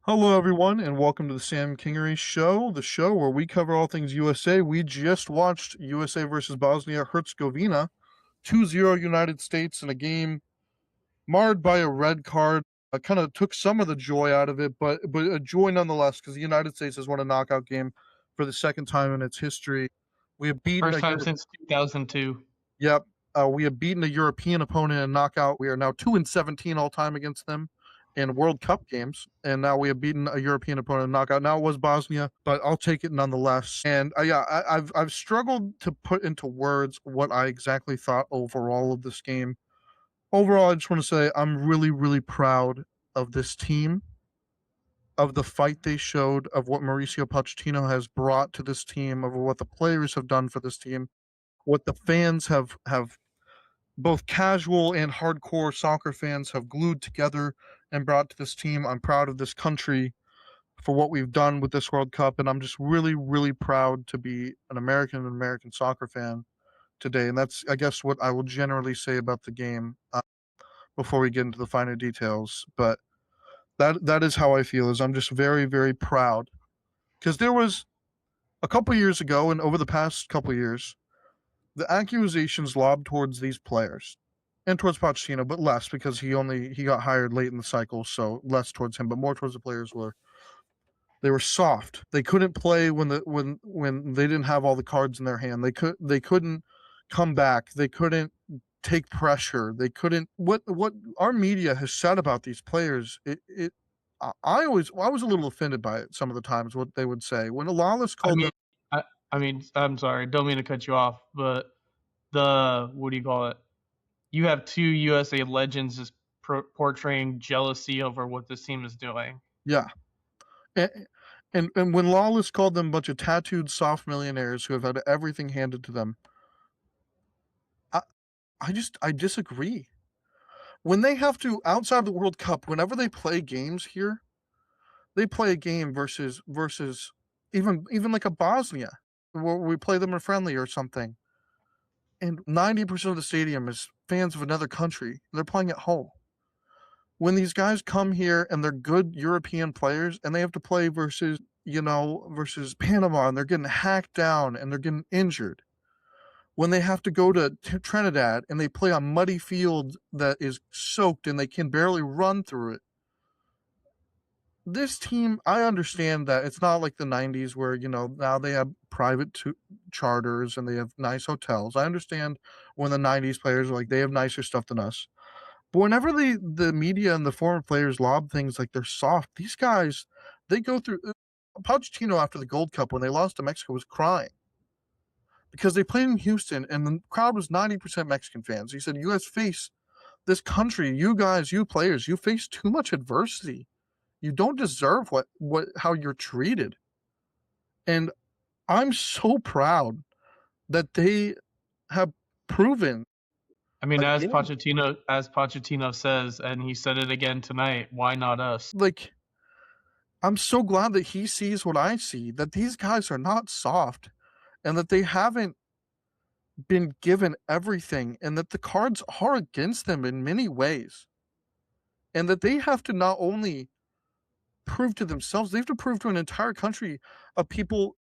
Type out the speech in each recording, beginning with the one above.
Hello, everyone, and welcome to the Sam Kingery Show, the show where we cover all things USA. We just watched USA versus Bosnia-Herzegovina, 2-0 United States in a game marred by a red card. Kind of took some of the joy out of it, but a joy nonetheless, because the United States has won a knockout game for the second time in its history. We have beaten First time since 2002. Yep. We have beaten a European opponent in knockout. We are now 2-17 all time against them in World Cup games, and now we have beaten a European opponent in knockout. Now it was Bosnia, but I'll take it nonetheless. And I've struggled to put into words what I exactly thought overall of this game. Overall, I just want to say I'm really, really proud of this team, of the fight they showed, of what Mauricio Pochettino has brought to this team, of what the players have done for this team, what the fans have both casual and hardcore soccer fans have glued together and brought to this team. I'm proud of this country for what we've done with this World Cup, and I'm just really, really proud to be an American soccer fan today. And that's, I guess, what I will generally say about the game before we get into the finer details. But that is how I feel. Is I'm just very, very proud, because there was a couple years ago, and over the past couple years, the accusations lobbed towards these players and towards Pochettino, but less because he got hired late in the cycle, so less towards him, but more towards the players they were soft. They couldn't play when they didn't have all the cards in their hand. They couldn't come back. They couldn't take pressure. They couldn't what our media has said about these players, I was a little offended by it some of the times, what they would say. When Lawless called them I'm sorry, don't mean to cut you off, but what do you call it? You have two USA legends just portraying jealousy over what this team is doing. Yeah. And when Lawless called them a bunch of tattooed soft millionaires who have had everything handed to them, I disagree. When they have to, outside of the World Cup, whenever they play games here, they play a game versus even like a Bosnia, where we play them in friendly or something, and 90% of the stadium is fans of another country. They're playing at home. When these guys come here and they're good European players and they have to play versus Panama, and they're getting hacked down and they're getting injured. When they have to go to Trinidad and they play on muddy field that is soaked and they can barely run through it. This team, I understand that it's not like the 90s where, now they have private charters and they have nice hotels. I understand when the 90s players are like, they have nicer stuff than us. But whenever the media and the former players lob things like they're soft, these guys, they go through. Pochettino, after the Gold Cup, when they lost to Mexico, was crying because they played in Houston and the crowd was 90% Mexican fans. He said, "You guys face this country, you players, you face too much adversity. You don't deserve how you're treated." And I'm so proud that they have proven. I mean, as Pochettino says, and he said it again tonight, why not us? Like, I'm so glad that he sees what I see, that these guys are not soft and that they haven't been given everything and that the cards are against them in many ways. And that they have to not only prove to themselves, they have to prove to an entire country of people,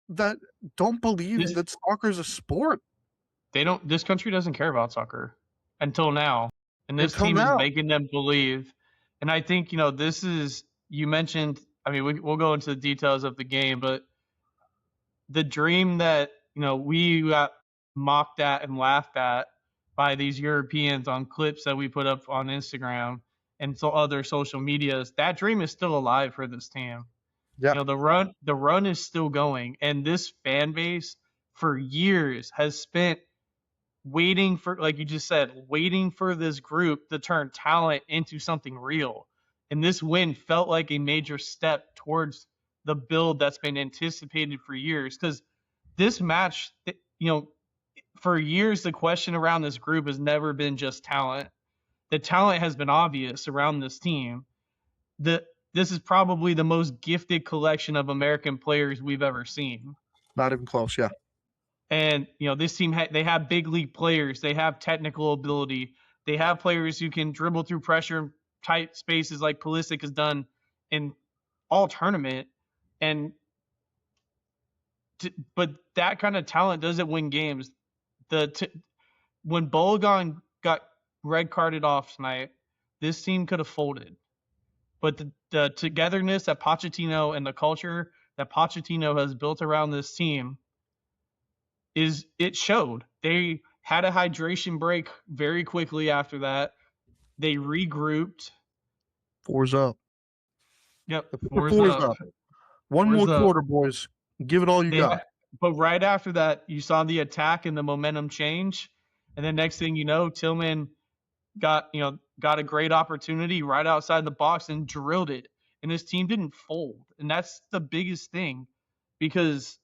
that don't believe that soccer is a sport. This country doesn't care about soccer until now. And this team is making them believe. And I think, you mentioned, I mean, we'll go into the details of the game, but the dream that, we got mocked at and laughed at by these Europeans on clips that we put up on Instagram and so other social medias, that dream is still alive for this team. Yeah. The run is still going. And this fan base for years has spent waiting for, like you just said, waiting for this group to turn talent into something real. And this win felt like a major step towards the build that's been anticipated for years. Because this match, for years, the question around this group has never been just talent. The talent has been obvious around this team. This is probably the most gifted collection of American players we've ever seen. Not even close, yeah. And, this team, they have big league players. They have technical ability. They have players who can dribble through pressure in tight spaces like Pulisic has done in all tournament, and but that kind of talent doesn't win games. When Balogun got red carded off tonight, this team could have folded. But the togetherness that Pochettino and the culture that Pochettino has built around this team it showed. They had a hydration break very quickly after that. They regrouped. Four's up. Yep, Four's up. One more quarter, boys. Give it all you got. But right after that, you saw the attack and the momentum change. And then next thing you know, Tillman got a great opportunity right outside the box and drilled it. And his team didn't fold. And that's the biggest thing, because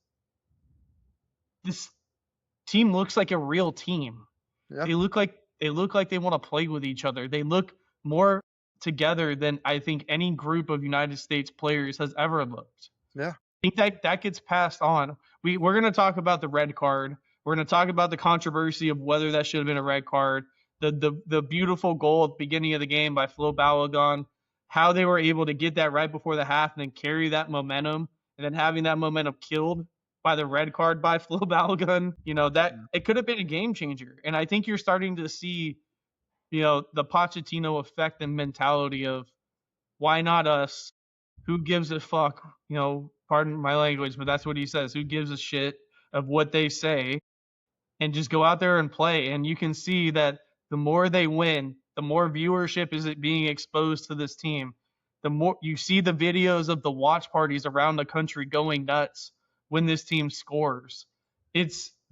this team looks like a real team. Yeah. They look like they want to play with each other. They look more together than I think any group of United States players has ever looked. Yeah. I think that gets passed on. We're going to talk about the red card. We're going to talk about the controversy of whether that should have been a red card. The beautiful goal at the beginning of the game by Folarin Balogun, how they were able to get that right before the half and then carry that momentum, and then having that momentum killed by the red card by Folarin Balogun. It could have been a game changer. And I think you're starting to see, the Pochettino effect and mentality of, why not us? Who gives a fuck? Pardon my language, but that's what he says. Who gives a shit of what they say? And just go out there and play. And you can see that the more they win, the more viewership is being exposed to this team. The more you see the videos of the watch parties around the country going nuts when this team scores.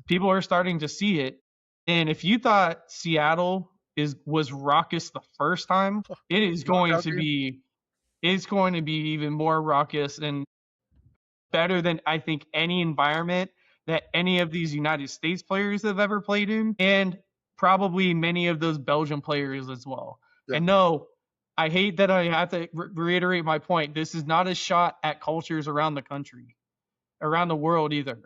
People are starting to see it. And if you thought Seattle was raucous the first time, it's going to be even more raucous and better than I think any environment that any of these United States players have ever played in, and probably many of those Belgian players as well. Yeah. And no, I hate that I have to reiterate my point. This is not a shot at cultures around the country, around the world either.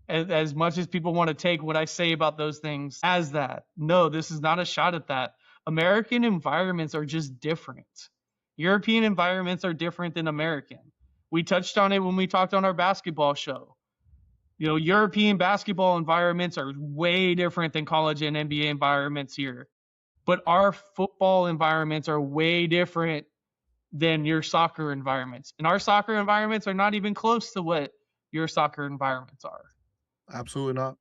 As much as people want to take what I say about those things as that. No, this is not a shot at that. American environments are just different. European environments are different than American. We touched on it when we talked on our basketball show. European basketball environments are way different than college and NBA environments here. But our football environments are way different than your soccer environments. And our soccer environments are not even close to what your soccer environments are. Absolutely not.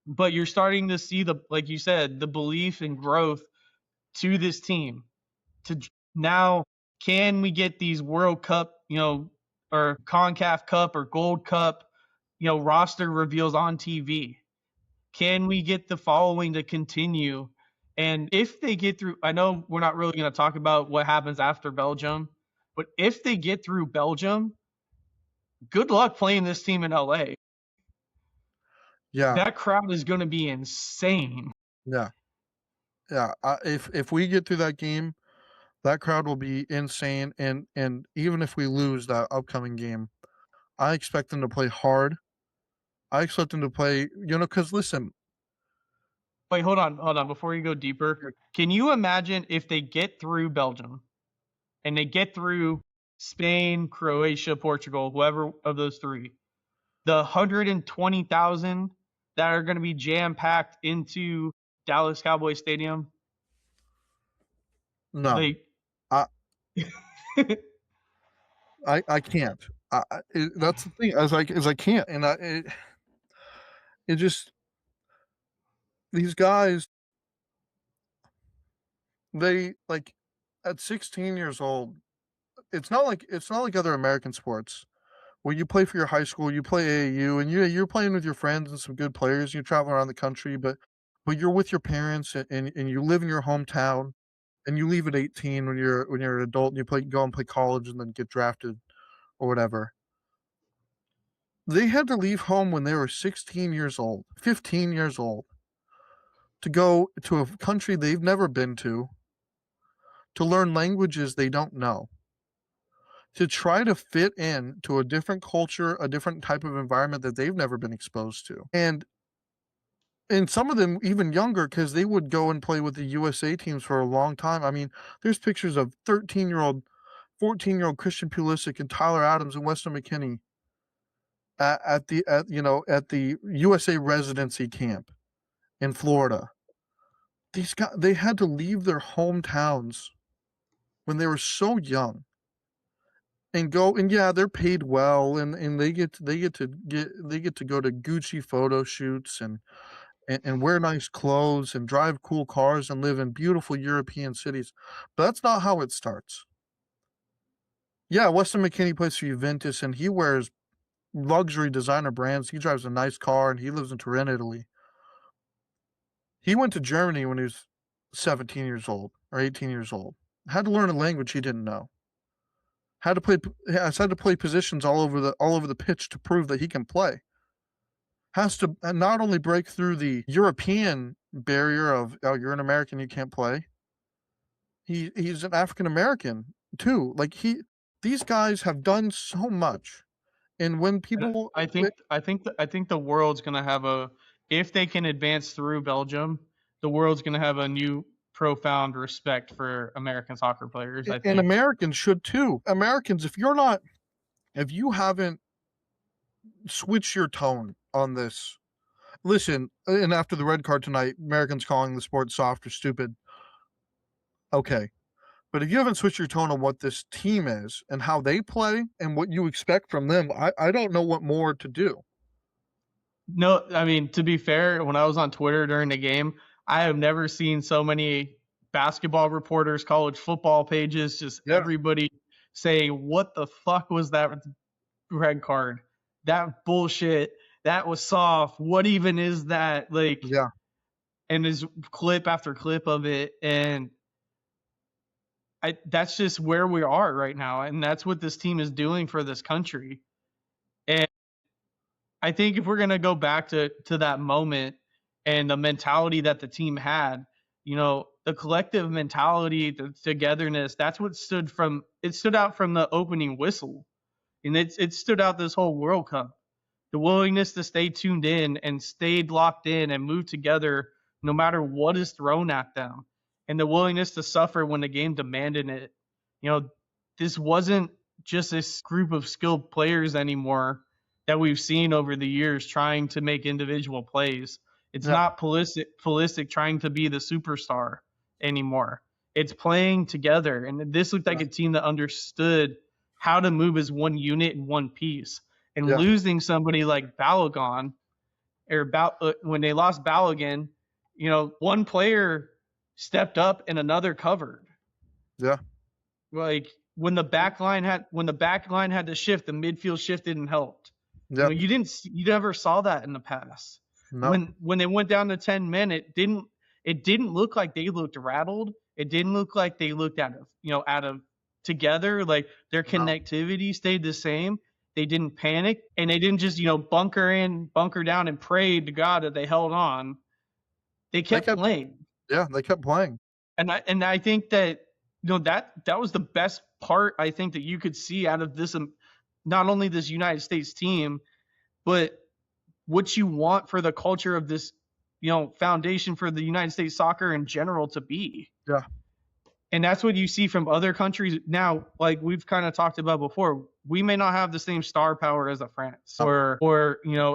But you're starting to see like you said, the belief and growth to this team. To now, can we get these World Cup, or CONCACAF Cup or Gold Cup, roster reveals on TV? Can we get the following to continue? And if they get through, I know we're not really going to talk about what happens after Belgium, but if they get through Belgium, good luck playing this team in LA. Yeah. That crowd is going to be insane. Yeah. Yeah. If we get through that game, that crowd will be insane. And even if we lose that upcoming game, I expect them to play hard. I expect them to play, because listen. Wait, hold on. Before you go deeper, can you imagine if they get through Belgium and they get through Spain, Croatia, Portugal, whoever of those three, the 120,000 that are going to be jam-packed into Dallas Cowboys Stadium? No. I can't. That's the thing. As I can't, and it just, these guys, they like at 16 years old. It's not like other American sports where you play for your high school, you play AAU, and you're playing with your friends and some good players. You travel around the country, but you're with your parents and you live in your hometown. And you leave at 18 when you're an adult, and you go and play college and then get drafted or whatever. They had to leave home when they were 16 years old, 15 years old, to go to a country they've never been to learn languages they don't know, to try to fit in to a different culture, a different type of environment that they've never been exposed to. And some of them even younger, because they would go and play with the USA teams for a long time. I mean, there's pictures of 13-year-old, 14-year-old Christian Pulisic and Tyler Adams and Weston McKennie at the USA residency camp in Florida. These guys, they had to leave their hometowns when they were so young and go, and yeah, they're paid well, and they get to go to Gucci photo shoots and wear nice clothes and drive cool cars and live in beautiful European cities. But that's not how it starts. Yeah, Weston McKennie plays for Juventus and he wears luxury designer brands. He drives a nice car and he lives in Turin, Italy. He went to Germany when he was 17 years old or 18 years old. Had to learn a language he didn't know. Had to play positions all over the pitch to prove that he can play. Has to not only break through the European barrier of, oh, you're an American, you can't play. He's an African American too. Like these guys have done so much. And when people, I think the world's gonna have if they can advance through Belgium, the world's gonna have a new profound respect for American soccer players. I think. And Americans should too. Americans, if you haven't switched your tone on this, listen. And after the red card tonight, Americans calling the sport soft or stupid. Okay. But if you haven't switched your tone on what this team is and how they play and what you expect from them, I don't know what more to do. No, I mean, to be fair, when I was on Twitter during the game, I have never seen so many basketball reporters, college football pages, just everybody saying, what the fuck was that red card? That bullshit. That was soft. What even is that? Like, yeah. And there's clip after clip of it. And that's just where we are right now. And that's what this team is doing for this country. And I think if we're going to go back to that moment and the mentality that the team had, the collective mentality, the togetherness, that's what stood out from the opening whistle. And it stood out this whole World Cup. The willingness to stay tuned in and stayed locked in and move together no matter what is thrown at them. And the willingness to suffer when the game demanded it. This wasn't just this group of skilled players anymore that we've seen over the years trying to make individual plays. It's not Pulisic trying to be the superstar anymore. It's playing together. And this looked like a team that understood how to move as one unit in one piece. And losing somebody like Balogun, when they lost Balogun, one player stepped up and another covered. Yeah. Like when the back line had to shift, the midfield shifted and helped. Yeah. You never saw that in the past. No. When they went down to 10 men, it didn't look like they looked rattled. It didn't look like they looked out of together. Like their connectivity stayed the same. They didn't panic and they didn't just, bunker in, bunker down and pray to God that they held on. They kept playing. Yeah, they kept playing. And I think that that was the best part I think that you could see out of this, not only this United States team, but what you want for the culture of this, foundation for the United States soccer in general to be. Yeah. And that's what you see from other countries now. Like we've kind of talked about before, we may not have the same star power as a France or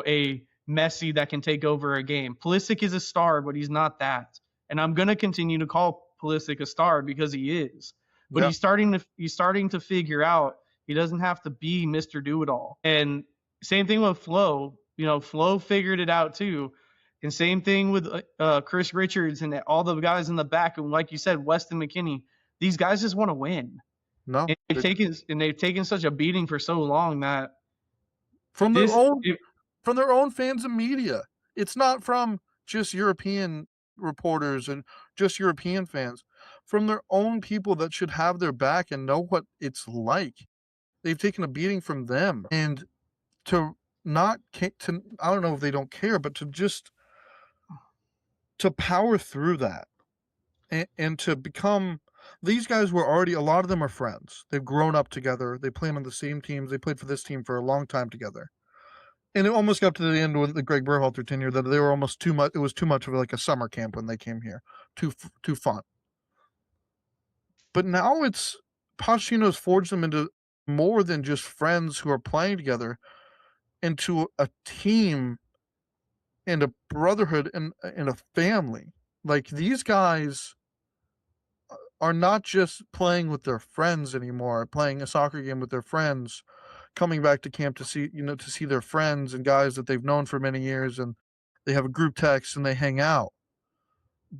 a Messi that can take over a game. Pulisic is a star, but he's not that. And I'm going to continue to call Pulisic a star because he is. But he's starting to figure out he doesn't have to be Mr. Do-It-All. And same thing with Flo. Flo figured it out too. And same thing with Chris Richards and all the guys in the back. And like you said, Weston McKennie, these guys just want to win. No. And they've taken such a beating for so long that from their own fans and media. It's not from just European reporters and just European fans. From their own people that should have their back and know what it's like. They've taken a beating from them. And I don't know if they don't care, but to power through that and to become, these guys were already, a lot of them are friends. They've grown up together. They play on the same teams. They played for this team for a long time together. And it almost got to the end with the Greg Berhalter tenure that they were almost too much. It was too much of like a summer camp when they came here. Too fun. But now it's Pochettino's forged them into more than just friends who are playing together, into a team and a brotherhood and a family. Like, these guys are not just playing with their friends anymore, playing a soccer game with their friends, coming back to camp to see their friends and guys that they've known for many years, and they have a group text and they hang out.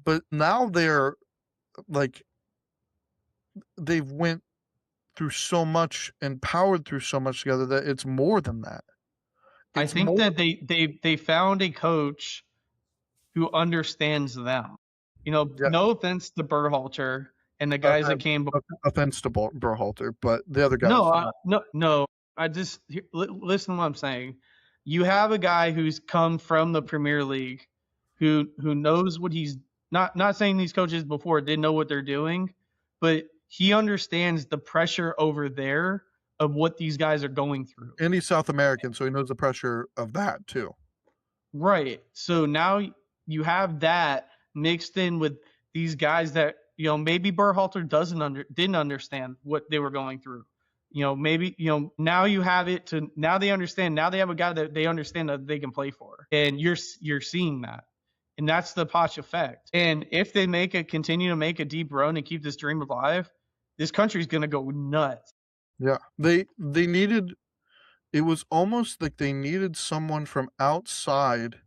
But now they're like, they've went through so much and powered through so much together that it's more than that. I It's think more, that they found a coach who understands them. yeah, No offense to Berhalter and the guys that came before. offense to Berhalter, but the other guys. No. I just listen to what I'm saying. You have a guy who's come from the Premier League, who knows what he's not saying these coaches before didn't know what they're doing, but he understands the pressure over there of what these guys are going through. And he's South American, so he knows the pressure of that too. Right. So now you have that mixed in with these guys that maybe Berhalter didn't understand what they were going through. Maybe now you have it to now they understand. Now they have a guy that they understand that they can play for, and you're seeing that, and that's the Poch effect. And if they continue to make a deep run and keep this dream alive, this country's gonna go nuts. Yeah, they needed. It was almost like they needed someone from outside,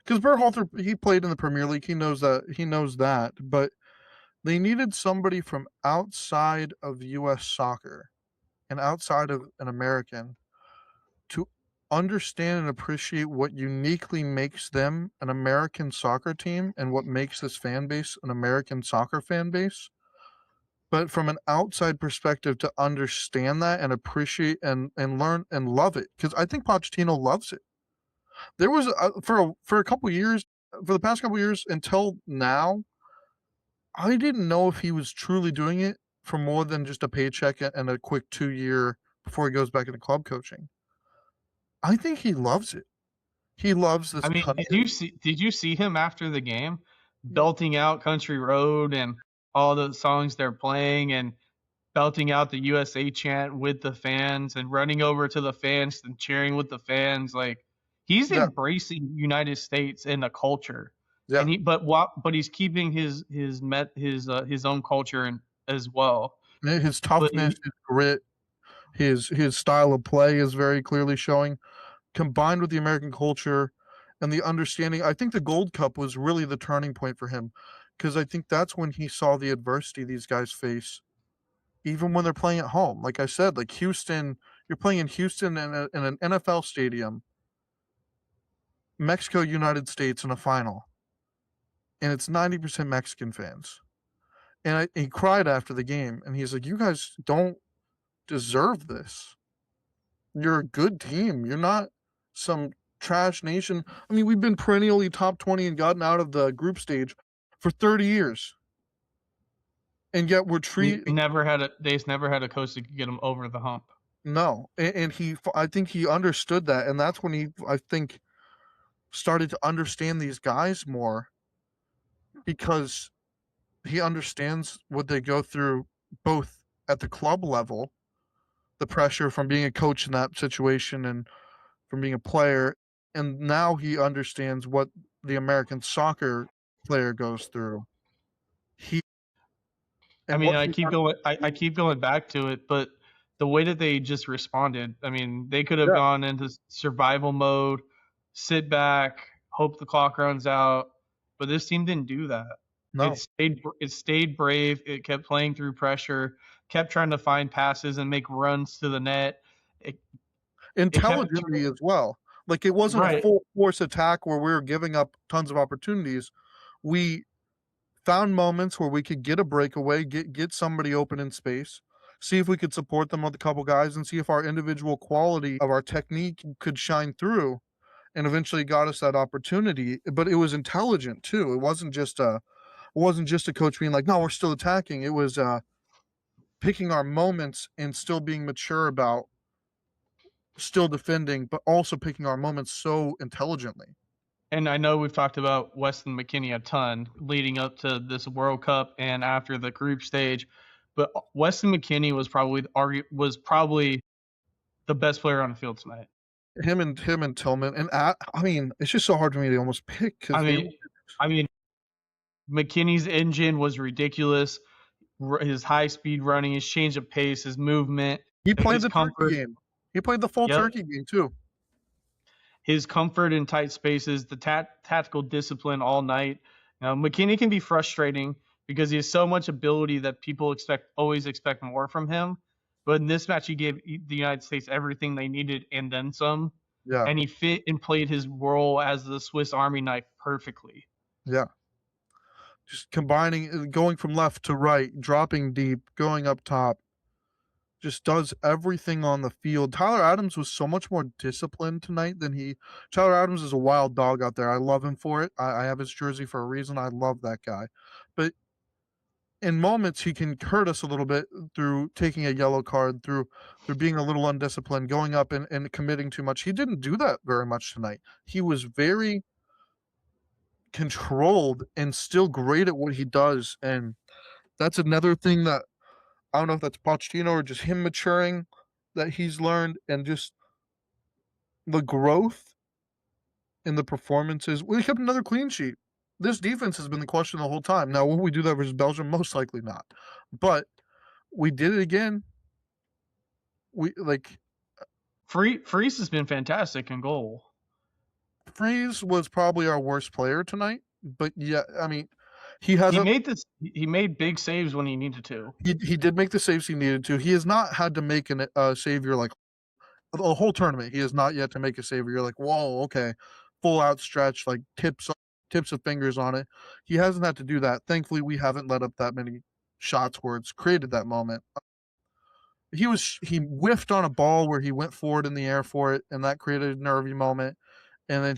because Berhalter, he played in the Premier League. He knows that, but they needed somebody from outside of U.S. soccer and outside of an American to understand and appreciate what uniquely makes them an American soccer team and what makes this fan base an American soccer fan base. But from an outside perspective, to understand that and appreciate and learn and love it, because I think Pochettino loves it. There was for a couple years, for the past couple years until now, I didn't know if he was truly doing it for more than just a paycheck and a quick 2-year before he goes back into club coaching. I think he loves it. He loves this country. Did you see him after the game belting out Country Road and all the songs they're playing and belting out the USA chant with the fans and running over to the fans and cheering with the fans? Like, he's embracing United States and the culture. Yeah. And but he's keeping his own culture as well. His toughness, his grit, his style of play is very clearly showing, combined with the American culture and the understanding. I think the Gold Cup was really the turning point for him, because I think that's when he saw the adversity these guys face, even when they're playing at home. Like I said, like Houston, you're playing in Houston in an NFL stadium, Mexico, United States in a final, and it's 90% Mexican fans. And he cried after the game, and he's like, "You guys don't deserve this. You're a good team. You're not some trash nation." I mean, we've been perennially top 20 and gotten out of the group stage for 30 years. And yet we're treated. They never had a coach that could get them over the hump. No. And I think he understood that. And that's when he, I think, started to understand these guys more, because he understands what they go through, both at the club level, the pressure from being a coach in that situation and from being a player, and now he understands what the American soccer player goes through. I keep going back to it, but the way that they just responded, I mean, they could have gone into survival mode, sit back, hope the clock runs out, but this team didn't do that. No. It stayed brave. It kept playing through pressure, kept trying to find passes and make runs to the net. Intelligently as well. Like, it wasn't a full force attack where we were giving up tons of opportunities. We found moments where we could get a breakaway, get somebody open in space, see if we could support them with a couple guys, and see if our individual quality of our technique could shine through, and eventually got us that opportunity. But it was intelligent too. It wasn't just a coach being like, "No, we're still attacking." It was picking our moments and still being mature about still defending, but also picking our moments so intelligently. And I know we've talked about Weston McKennie a ton leading up to this World Cup and after the group stage, but what do you think about him? I mean, I know he's been a great player, but what do you think about him? Yeah, I think he's but Weston McKennie was probably the best player on the field tonight. Him and Tillman, and I mean, it's just so hard for me to almost pick because I mean, McKinney's engine was ridiculous. His high speed running, his change of pace, his movement. he played his the comfort. turkey game. He played the full turkey game too. His comfort in tight spaces, the tactical discipline all night. McKennie can be frustrating because he has so much ability that people always expect more from him. But in this match, he gave the United States everything they needed and then some. Yeah. And he fit and played his role as the Swiss Army knife perfectly. Yeah. Just combining, going from left to right, dropping deep, going up top. Just does everything on the field. Tyler Adams was so much more disciplined tonight than Tyler Adams is a wild dog out there. I love him for it. I have his jersey for a reason. I love that guy. But in moments, he can hurt us a little bit through taking a yellow card, through being a little undisciplined, going up and committing too much. He didn't do that very much tonight. He was very controlled and still great at what he does. And that's another thing that I don't know if that's Pochettino or just him maturing that he's learned, and just the growth in the performances. We kept another clean sheet. This defense has been the question the whole time. Now, will we do that versus Belgium? Most likely not. But we did it again. Freese has been fantastic in goal. Freese was probably our worst player tonight, but yeah, I mean, he made big saves when he needed to. He did make the saves he needed to. He has not had to make a save. You're like the whole tournament. He has not yet to make a save. You're like, whoa, okay, full out stretch, like tips of fingers on it. He hasn't had to do that. Thankfully, we haven't let up that many shots where it's created that moment. He whiffed on a ball where he went forward in the air for it, and that created a nervy moment. And then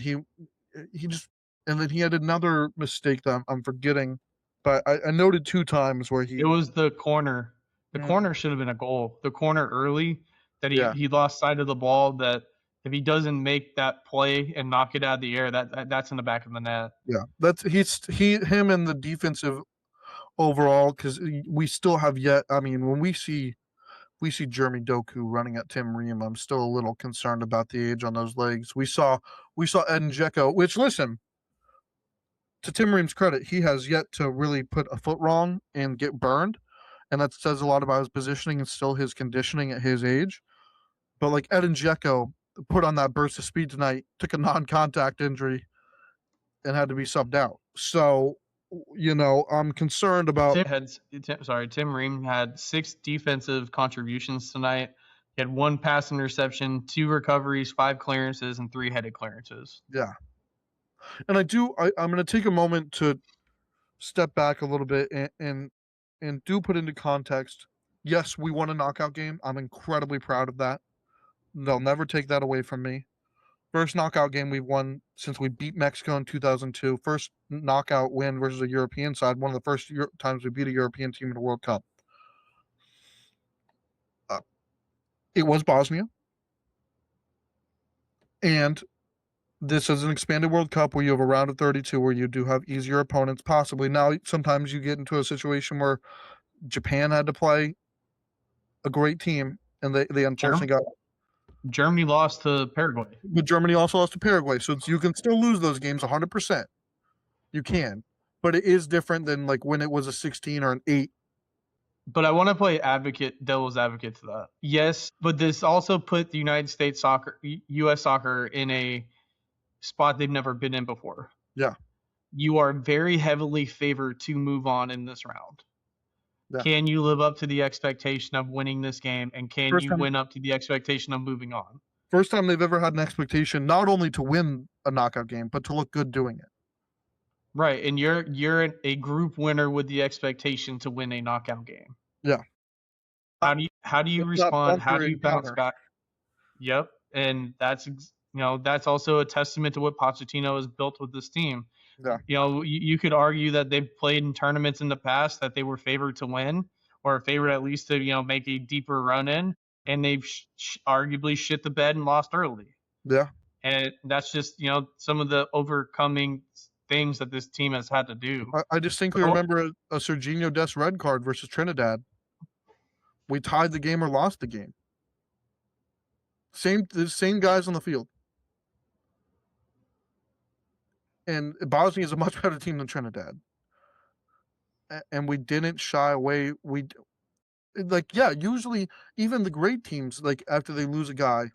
he had another mistake that I'm forgetting, but I noted 2 times where it was the corner. The corner should have been a goal. The corner early that he lost sight of the ball, that if he doesn't make that play and knock it out of the air, that's in the back of the net. Yeah, that's him and the defensive overall, because we still have yet. I mean, when we see Jeremy Doku running at Tim Ream, I'm still a little concerned about the age on those legs. We saw Edin Dzeko, which, listen, to Tim Ream's credit, he has yet to really put a foot wrong and get burned, and that says a lot about his positioning and still his conditioning at his age. But like Edin Dzeko put on that burst of speed tonight, took a non-contact injury, and had to be subbed out. So, I'm concerned about. Tim Ream had 6 defensive contributions tonight. He had 1 pass interception, 2 recoveries, 5 clearances, and 3 headed clearances. Yeah. And I'm going to take a moment to step back a little bit and do put into context. Yes, we won a knockout game. I'm incredibly proud of that. They'll never take that away from me. First knockout game we've won since we beat Mexico in 2002. First knockout win versus a European side. One of the first times we beat a European team in a World Cup. It was Bosnia. And this is an expanded World Cup where you have a round of 32 where you do have easier opponents, possibly. Now, sometimes you get into a situation where Japan had to play a great team, and they unfortunately got. Germany lost to Paraguay. But Germany also lost to Paraguay, so you can still lose those games 100%. You can. But it is different than like when it was a 16 or an 8. But I want to play devil's advocate to that. Yes, but this also put the United States U.S. soccer in a spot they've never been in before. Yeah. You are very heavily favored to move on in this round. Yeah. Can you live up to the expectation of winning this game, and can you win up to the expectation of moving on? First time they've ever had an expectation not only to win a knockout game, but to look good doing it. Right, and you're a group winner with the expectation to win a knockout game. Yeah. How do you respond? How do you bounce back? Yep, and that's also a testament to what Pochettino has built with this team. Yeah. You could argue that they've played in tournaments in the past that they were favored to win, or favored at least to make a deeper run in, and they've arguably shit the bed and lost early. Yeah. And that's just some of the overcoming things that this team has had to do. I distinctly remember a Serginho Dest red card versus Trinidad. We tied the game or lost the game. The same guys on the field. And Bosnia is a much better team than Trinidad. And we didn't shy away. Usually even the great teams, like after they lose a guy,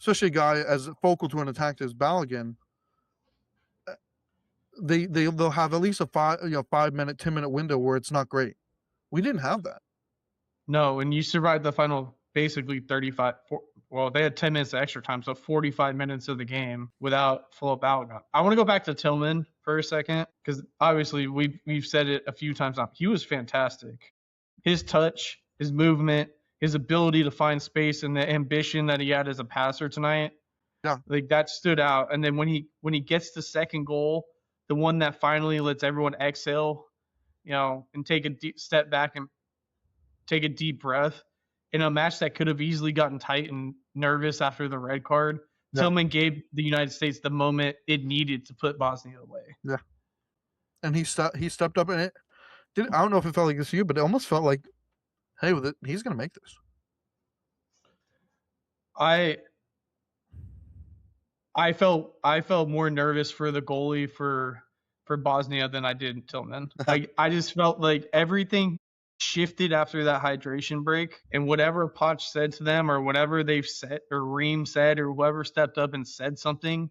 especially a guy as focal to an attack as Balogun, they'll have at least a 5-minute, 10-minute window where it's not great. We didn't have that. No, and you survived the final basically 35. Well, they had 10 minutes of extra time, so 45 minutes of the game without full Balogun. I want to go back to Tillman for a second because obviously we've said it a few times now. He was fantastic. His touch, his movement, his ability to find space, and the ambition that he had as a passer tonight. Yeah, like that stood out. And then when he gets the second goal, the one that finally lets everyone exhale, and take a deep step back and take a deep breath in a match that could have easily gotten tight and nervous after the red card. Yeah. Tillman gave the United States the moment it needed to put Bosnia away. Yeah, and he stepped up in it. I don't know if it felt like this to you, but it almost felt like, hey, with it, he's going to make this. I felt more nervous for the goalie for Bosnia than I did Tillman. I just felt like everything shifted after that hydration break, and whatever Poch said to them or whatever they've said or Reem said or whoever stepped up and said something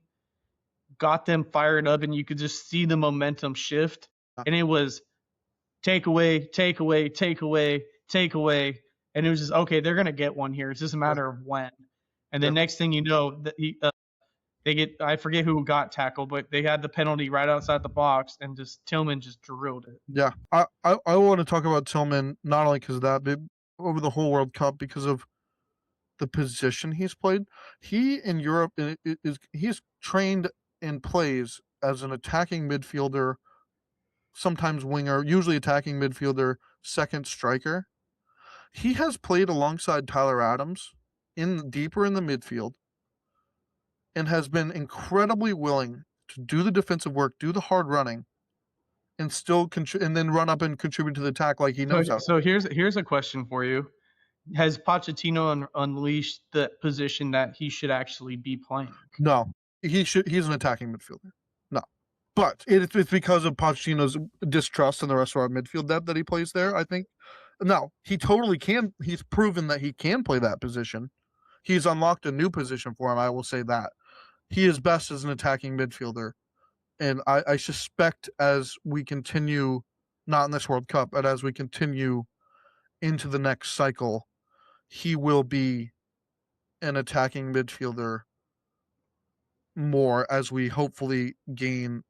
got them fired up, and you could just see the momentum shift. And it was take away, take away, take away, take away. And it was just, okay, they're going to get one here. It's just a matter of when. And the next thing you know, I forget who got tackled, but they had the penalty right outside the box, and just Tillman just drilled it. Yeah, I want to talk about Tillman not only because of that, but over the whole World Cup because of the position he's played. He in Europe he's trained and plays as an attacking midfielder, sometimes winger, usually attacking midfielder, second striker. He has played alongside Tyler Adams deeper in the midfield, and has been incredibly willing to do the defensive work, do the hard running, and still and then run up and contribute to the attack like he knows how. So here's a question for you: has Pochettino unleashed the position that he should actually be playing? No, he's an attacking midfielder. No, but it's because of Pochettino's distrust in the rest of our midfield depth that he plays there. I think. No, he totally can. He's proven that he can play that position. He's unlocked a new position for him. I will say that. He is best as an attacking midfielder. And I suspect as we continue, not in this World Cup, but as we continue into the next cycle, he will be an attacking midfielder more as we hopefully gain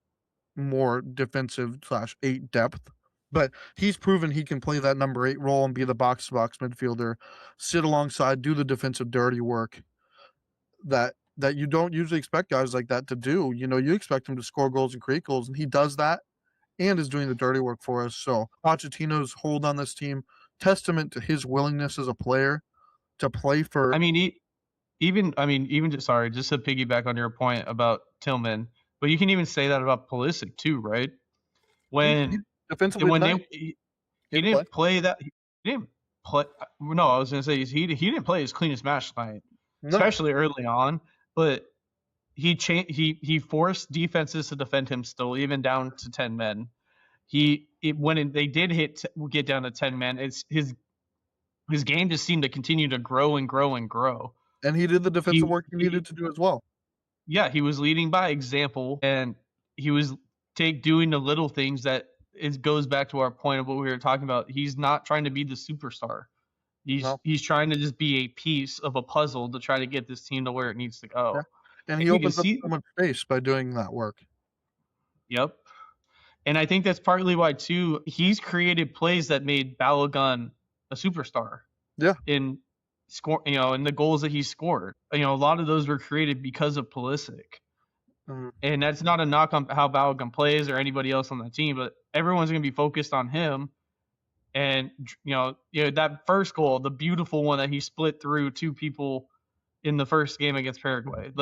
more defensive /8 depth. But he's proven he can play that number 8 role and be the box-to-box midfielder, sit alongside, do the defensive dirty work that you don't usually expect guys like that to do. You expect him to score goals and create goals, and he does that and is doing the dirty work for us. So Pochettino's hold on this team, testament to his willingness as a player to play for. Just to piggyback on your point about Tillman, but you can even say that about Pulisic too, right? When he didn't play that, he didn't play. No, I was gonna say he didn't play his cleanest match tonight, especially early on. But he forced defenses to defend him still, even down to 10 men. When they did get down to 10 men, it's his game just seemed to continue to grow and grow and grow. And he did the defensive work he needed to do as well. Yeah, he was leading by example, and he was doing the little things that it goes back to our point of what we were talking about. He's not trying to be the superstar. He's trying to just be a piece of a puzzle to try to get this team to where it needs to go. Yeah. And he opens up so much space by doing that work. Yep. And I think that's partly why, too, he's created plays that made Balogun a superstar. Yeah. In the goals that he scored. A lot of those were created because of Pulisic. Mm-hmm. And that's not a knock on how Balogun plays or anybody else on the team, but everyone's going to be focused on him. And, that first goal, the beautiful one that he split through 2 people in the first game against Paraguay.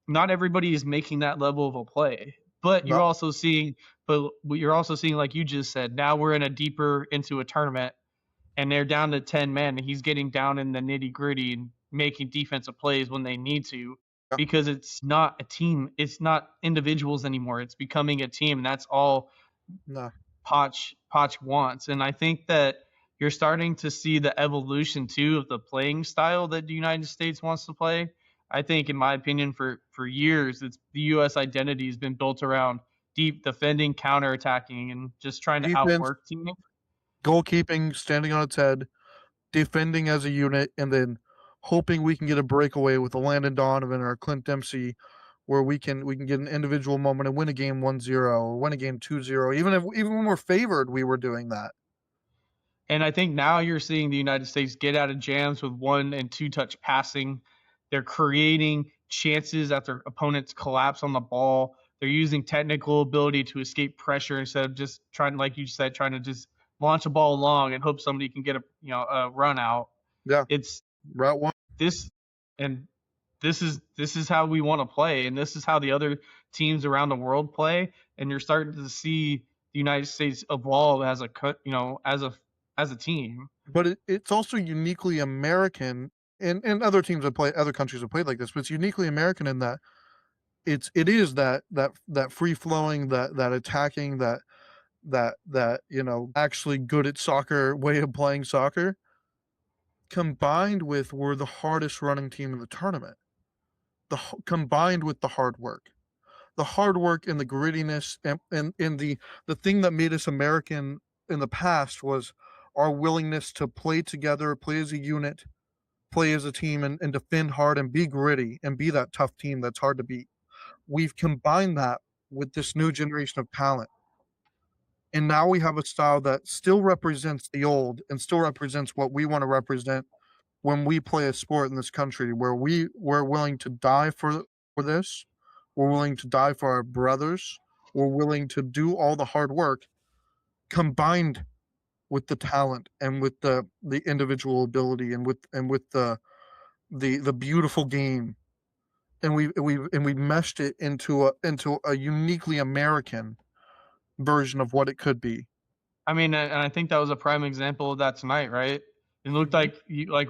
Not everybody is making that level of a play. But you're also seeing, like you just said, now we're deeper into a tournament, and they're down to 10 men, and he's getting down in the nitty-gritty and making defensive plays when they need to, Yeah. because it's not a team. It's not individuals anymore. It's becoming a team, and that's all No. Poch wants. And I think that you're starting to see the evolution too of the playing style that the United States wants to play. I think, in my opinion, for years, it's the U.S. identity has been built around deep defending, counterattacking, and just trying to Defense, outwork teams. goalkeeping, standing on its head, defending as a unit, and then hoping we can get a breakaway with a Landon Donovan or a Clint Dempsey, where we can get an individual moment and win a game 1-0 or win a game 2-0. Even when we're favored, we were doing that. And I think now you're seeing the United States get out of jams with 1- and 2-touch passing. They're creating chances after opponents collapse on the ball. They're using technical ability to escape pressure instead of just trying, like you said, trying to just launch a ball long and hope somebody can get a run out. Yeah. It's Route one. this is how we want to play, and this is how the other teams around the world play. And you're starting to see the United States evolve as a team. But it's also uniquely American, and other teams other countries have played like this, but it's uniquely American in that it is that free flowing, that attacking, that actually good at soccer way of playing soccer, combined with we're the hardest running team in the tournament. Combined with the hard work and the grittiness, and the thing that made us American in the past was our willingness to play together, play as a unit, play as a team, and defend hard and be gritty and be that tough team that's hard to beat. We've combined that with this new generation of talent. And now we have a style that still represents the old and still represents what we want to represent when we play a sport in this country, where we're willing to die for this. We're willing to die for our brothers. We're willing to do all the hard work, combined with the talent and with the individual ability and with the beautiful game. And we meshed it into a uniquely American version of what it could be. I mean, and I think that was a prime example of that tonight, right? It looked like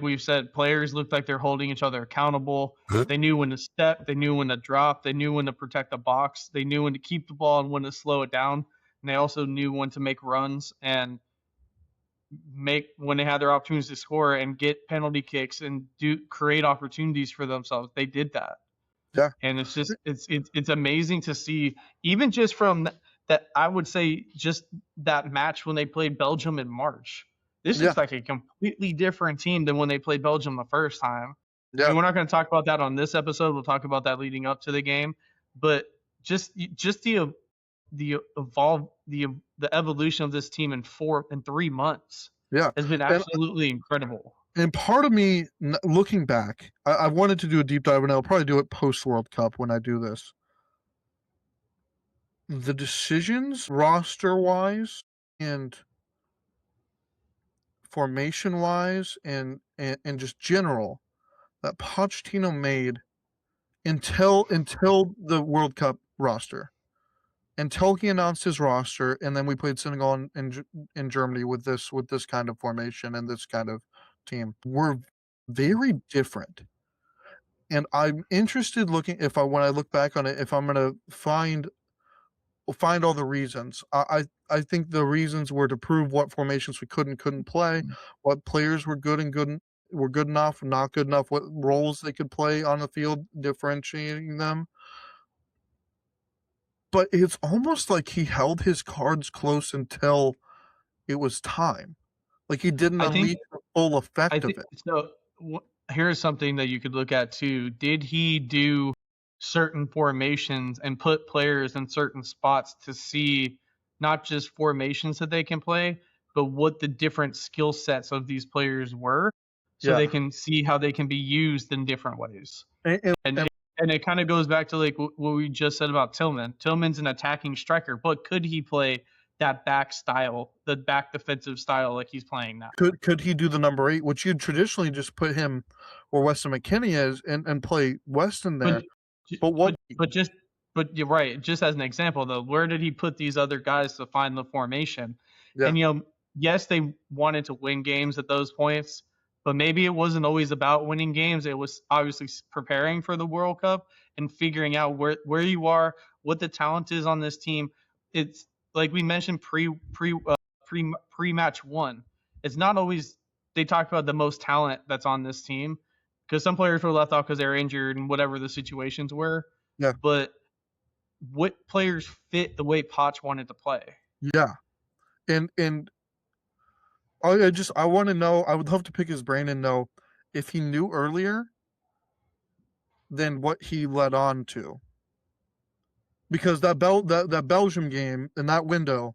we've said, players looked like they're holding each other accountable. They knew when to step, they knew when to drop, they knew when to protect the box, they knew when to keep the ball and when to slow it down, and they also knew when to make runs and when they had their opportunities to score and get penalty kicks and create opportunities for themselves. They did that. Yeah. And it's just it's amazing to see, even just from that, I would say just that match when they played Belgium in March. This is like a completely different team than when they played Belgium the first time. Yeah. I mean, we're not going to talk about that on this episode. We'll talk about that leading up to the game. But just the evolution of this team in 3 months has been absolutely incredible. And part of me, looking back, I wanted to do a deep dive, and I'll probably do it post-World Cup when I do this. The decisions, roster-wise and formation-wise and just general, that Pochettino made until the World Cup roster, until he announced his roster, and then we played Senegal in Germany with this kind of formation and this kind of team, were very different. And I'm interested when I look back on it, if I'm gonna find all the reasons. I think the reasons were to prove what formations we couldn't play, what players were good enough, not good enough, what roles they could play on the field, differentiating them. But it's almost like he held his cards close until it was time. Like he didn't unleash the full effect of it. So here's something that you could look at too. Did he do certain formations and put players in certain spots to see not just formations that they can play, but what the different skill sets of these players were, so they can see how they can be used in different ways? And it kind of goes back to like what we just said about Tillman. Tillman's an attacking striker, but could he play that back style, the back defensive style like he's playing now? Could he do the number 8, which you'd traditionally just put him where Weston McKennie is and play Weston there? But you're right. Just as an example, though, where did he put these other guys to find the formation? Yeah. And yes, they wanted to win games at those points, but maybe it wasn't always about winning games. It was obviously preparing for the World Cup and figuring out where you are, what the talent is on this team. It's like we mentioned pre match one. It's not always they talked about the most talent that's on this team because some players were left off because they were injured and whatever the situations were. Yeah. But what players fit the way Poch wanted to play? Yeah. And I want to know, I would love to pick his brain and know if he knew earlier than what he led on to. Because that Belgium game in that window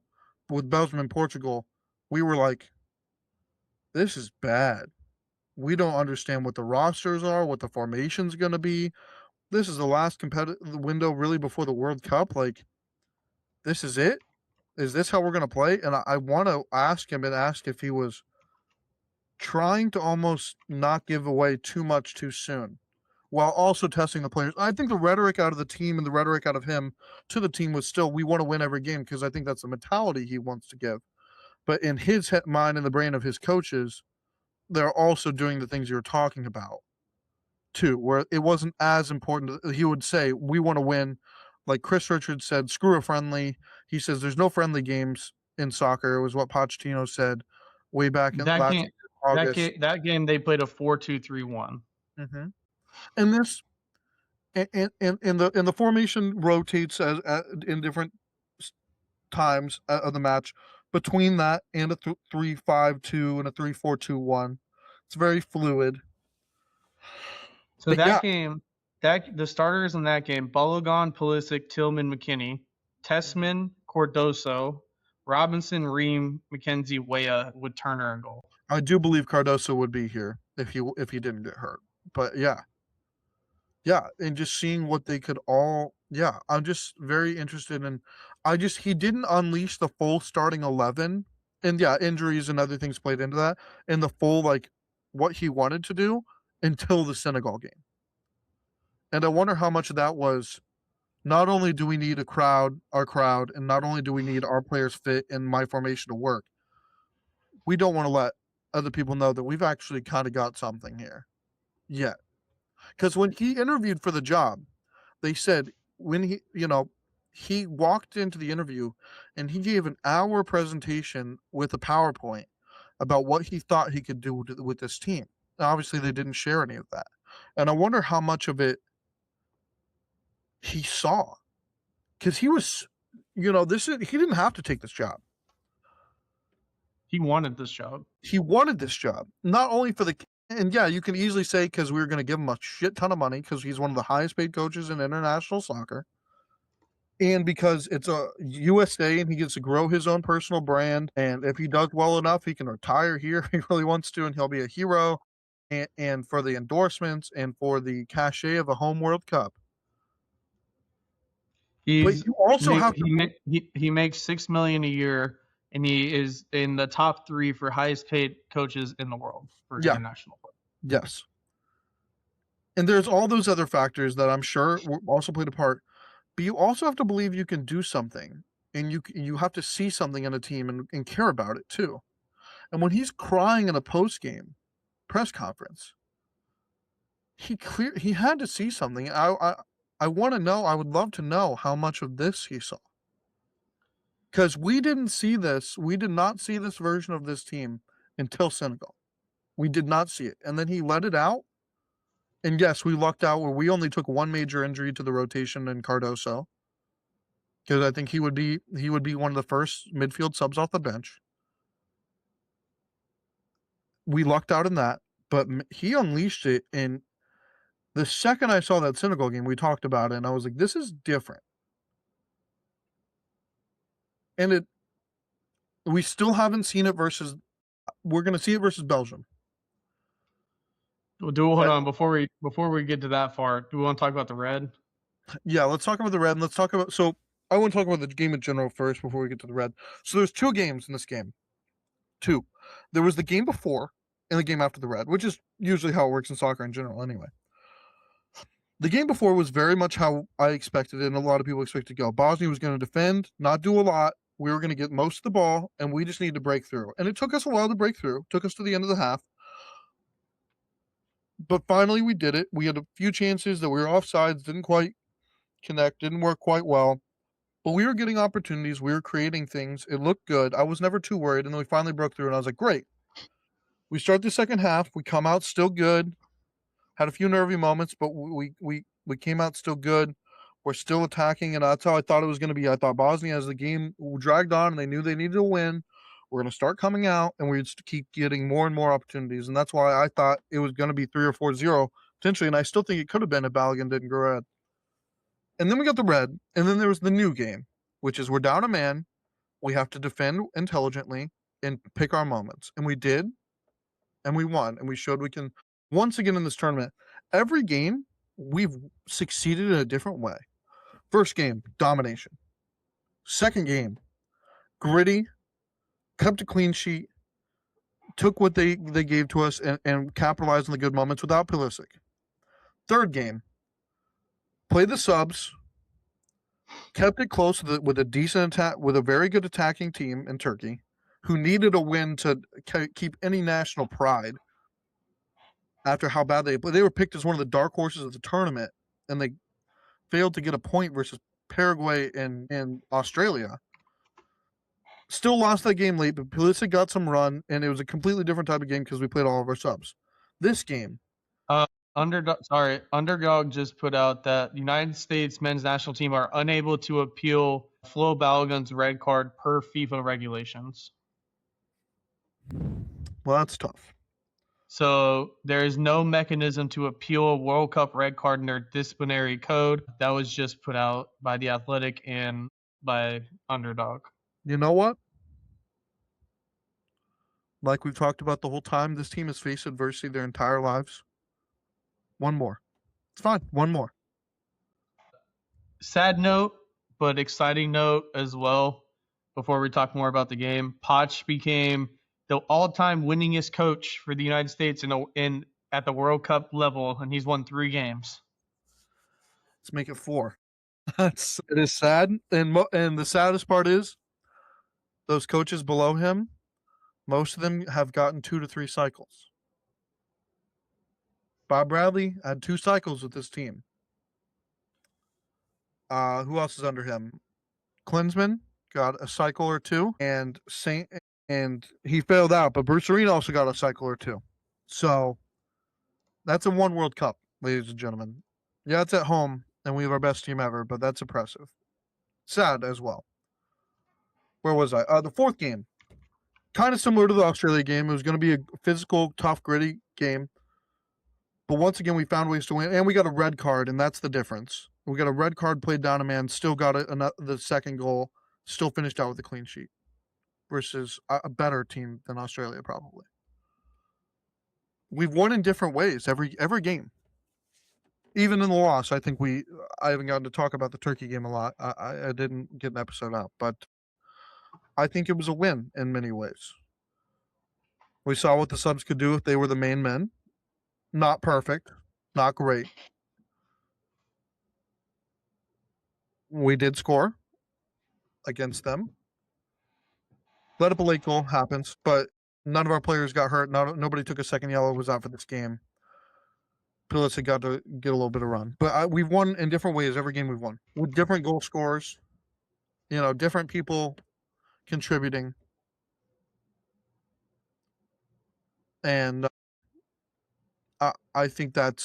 with Belgium and Portugal, we were like, this is bad. We don't understand what the rosters are, what the formation's going to be. This is the last competitive window really before the World Cup. Like, this is it? Is this how we're going to play? And I want to ask him and ask if he was trying to almost not give away too much too soon while also testing the players. I think the rhetoric out of the team and the rhetoric out of him to the team was still, we want to win every game, because I think that's the mentality he wants to give. But in his mind and the brain of his coaches, they're also doing the things you're talking about too, where it wasn't as important. He would say, we want to win. Like Chris Richards said, screw a friendly. He says there's no friendly games in soccer. It was what Pochettino said way back in August. That game they played a 4-2-3-1. Mm-hmm. And this and the formation rotates as in different times of the match between that and a 3-5-2 and a 3-4-2-1. It's very fluid. So that game, the starters in that game: Balogun, Pulisic, Tillman, McKennie, Tessman, Cardoso, Robinson, Ream, McKenzie, Weah with Turner in goal. I do believe Cardoso would be here if he didn't get hurt. But yeah, and just seeing what they could all. Yeah, I'm just very interested in. He didn't unleash the full starting 11, and yeah, injuries and other things played into that, and the full like what he wanted to do until the Senegal game. And I wonder how much of that was, not only do we need our crowd, and not only do we need our players fit in my formation to work, we don't want to let other people know that we've actually kind of got something here yet. Because when he interviewed for the job, they said when he walked into the interview and he gave an hour presentation with a PowerPoint about what he thought he could do with this team. Now, obviously, they didn't share any of that. And I wonder how much of it he saw. Because he was, he didn't have to take this job. He wanted this job. He wanted this job. Not only for and yeah, you can easily say because we were going to give him a shit ton of money because he's one of the highest paid coaches in international soccer. And because it's a USA and he gets to grow his own personal brand. And if he does well enough, he can retire here if he really wants to, and he'll be a hero. And for the endorsements and for the cachet of a home World Cup. But you also he makes $6 million a year, and he is in the top 3 for highest paid coaches in the world for international play. Yes. And there's all those other factors that I'm sure also played a part. But you also have to believe you can do something, and you have to see something in a team and care about it too. And when he's crying in a post-game press conference, he had to see something. I want to know. I would love to know how much of this he saw. Because we didn't see this. We did not see this version of this team until Senegal. We did not see it. And then he let it out. And yes, we lucked out where we only took one major injury to the rotation in Cardoso. Because I think he would be one of the first midfield subs off the bench. We lucked out in that. But he unleashed it. And the second I saw that Senegal game, we talked about it. And I was like, this is different. And we still haven't seen it we're going to see it versus Belgium. Hold on, before we get to that far, do we want to talk about the red? Yeah, let's talk about the red, and let's talk about, so I want to talk about the game in general first before we get to the red. So there's 2 games in this game. 2. There was the game before and the game after the red, which is usually how it works in soccer in general anyway. The game before was very much how I expected it, and a lot of people expected to go. Bosnia was going to defend, not do a lot, We were going to get most of the ball, and we just needed to break through. And it took us a while to break through. It took us to the end of the half. But finally, we did it. We had a few chances that we were offsides, didn't quite connect, didn't work quite well. But we were getting opportunities. We were creating things. It looked good. I was never too worried. And then we finally broke through, and I was like, great. We start the second half. We come out still good. Had a few nervy moments, but we came out still good. We're still attacking, and that's how I thought it was going to be. I thought Bosnia, as the game dragged on and they knew they needed to win, we're going to start coming out, and we'd keep getting more and more opportunities. And that's why I thought it was going to be 3 or 4-0 potentially, and I still think it could have been if Balogun didn't go red. And then we got the red, and then there was the new game, which is we're down a man. We have to defend intelligently and pick our moments. And we did, and we won, and we showed we can. Once again in this tournament, every game we've succeeded in a different way. First game, domination. Second game, gritty, kept a clean sheet, took what they gave to us and capitalized on the good moments without Pulisic. Third game, played the subs, kept it close with a decent attack, with a very good attacking team in Turkey, who needed a win to keep any national pride. After how bad they were picked as one of the dark horses of the tournament, and they failed to get a point versus Paraguay and Australia. Still lost that game late, but Pulisic got some run, and it was a completely different type of game because we played all of our subs. This game, Underdog just put out that the United States men's national team are unable to appeal Flo Balogun's red card per FIFA regulations. Well, that's tough. So there is no mechanism to appeal a World Cup red card in their disciplinary code. That was just put out by The Athletic and by Underdog. You know what? Like we've talked about the whole time, this team has faced adversity their entire lives. One more. It's fine. One more. Sad note, but exciting note as well. Before we talk more about the game, Poch became the all-time winningest coach for the United States in at the World Cup level, and he's won 3 games. Let's make it 4. It is sad, and the saddest part is those coaches below him, most of them have gotten 2 to 3 cycles. Bob Bradley had 2 cycles with this team. Who else is under him? Klinsmann got a cycle or 2, and he failed out, but Bruce Arena also got a cycle or 2. So that's a 1 World Cup, ladies and gentlemen. Yeah, it's at home, and we have our best team ever, but that's impressive. Sad as well. Where was I? The fourth game. Kind of similar to the Australia game. It was going to be a physical, tough, gritty game. But once again, we found ways to win, and we got a red card, and that's the difference. We got a red card, played down a man, still got the second goal, still finished out with a clean sheet versus a better team than Australia, probably. We've won in different ways every game. Even in the loss, I think I haven't gotten to talk about the Turkey game a lot. I didn't get an episode out, but I think it was a win in many ways. We saw what the subs could do if they were the main men. Not perfect, not great. We did score against them. Let up a late goal, happens, but none of our players got hurt. Nobody took a second yellow, was out for this game. Pulisic got to get a little bit of run. But we've won in different ways every game we've won. With different goal scorers, different people contributing. And I think that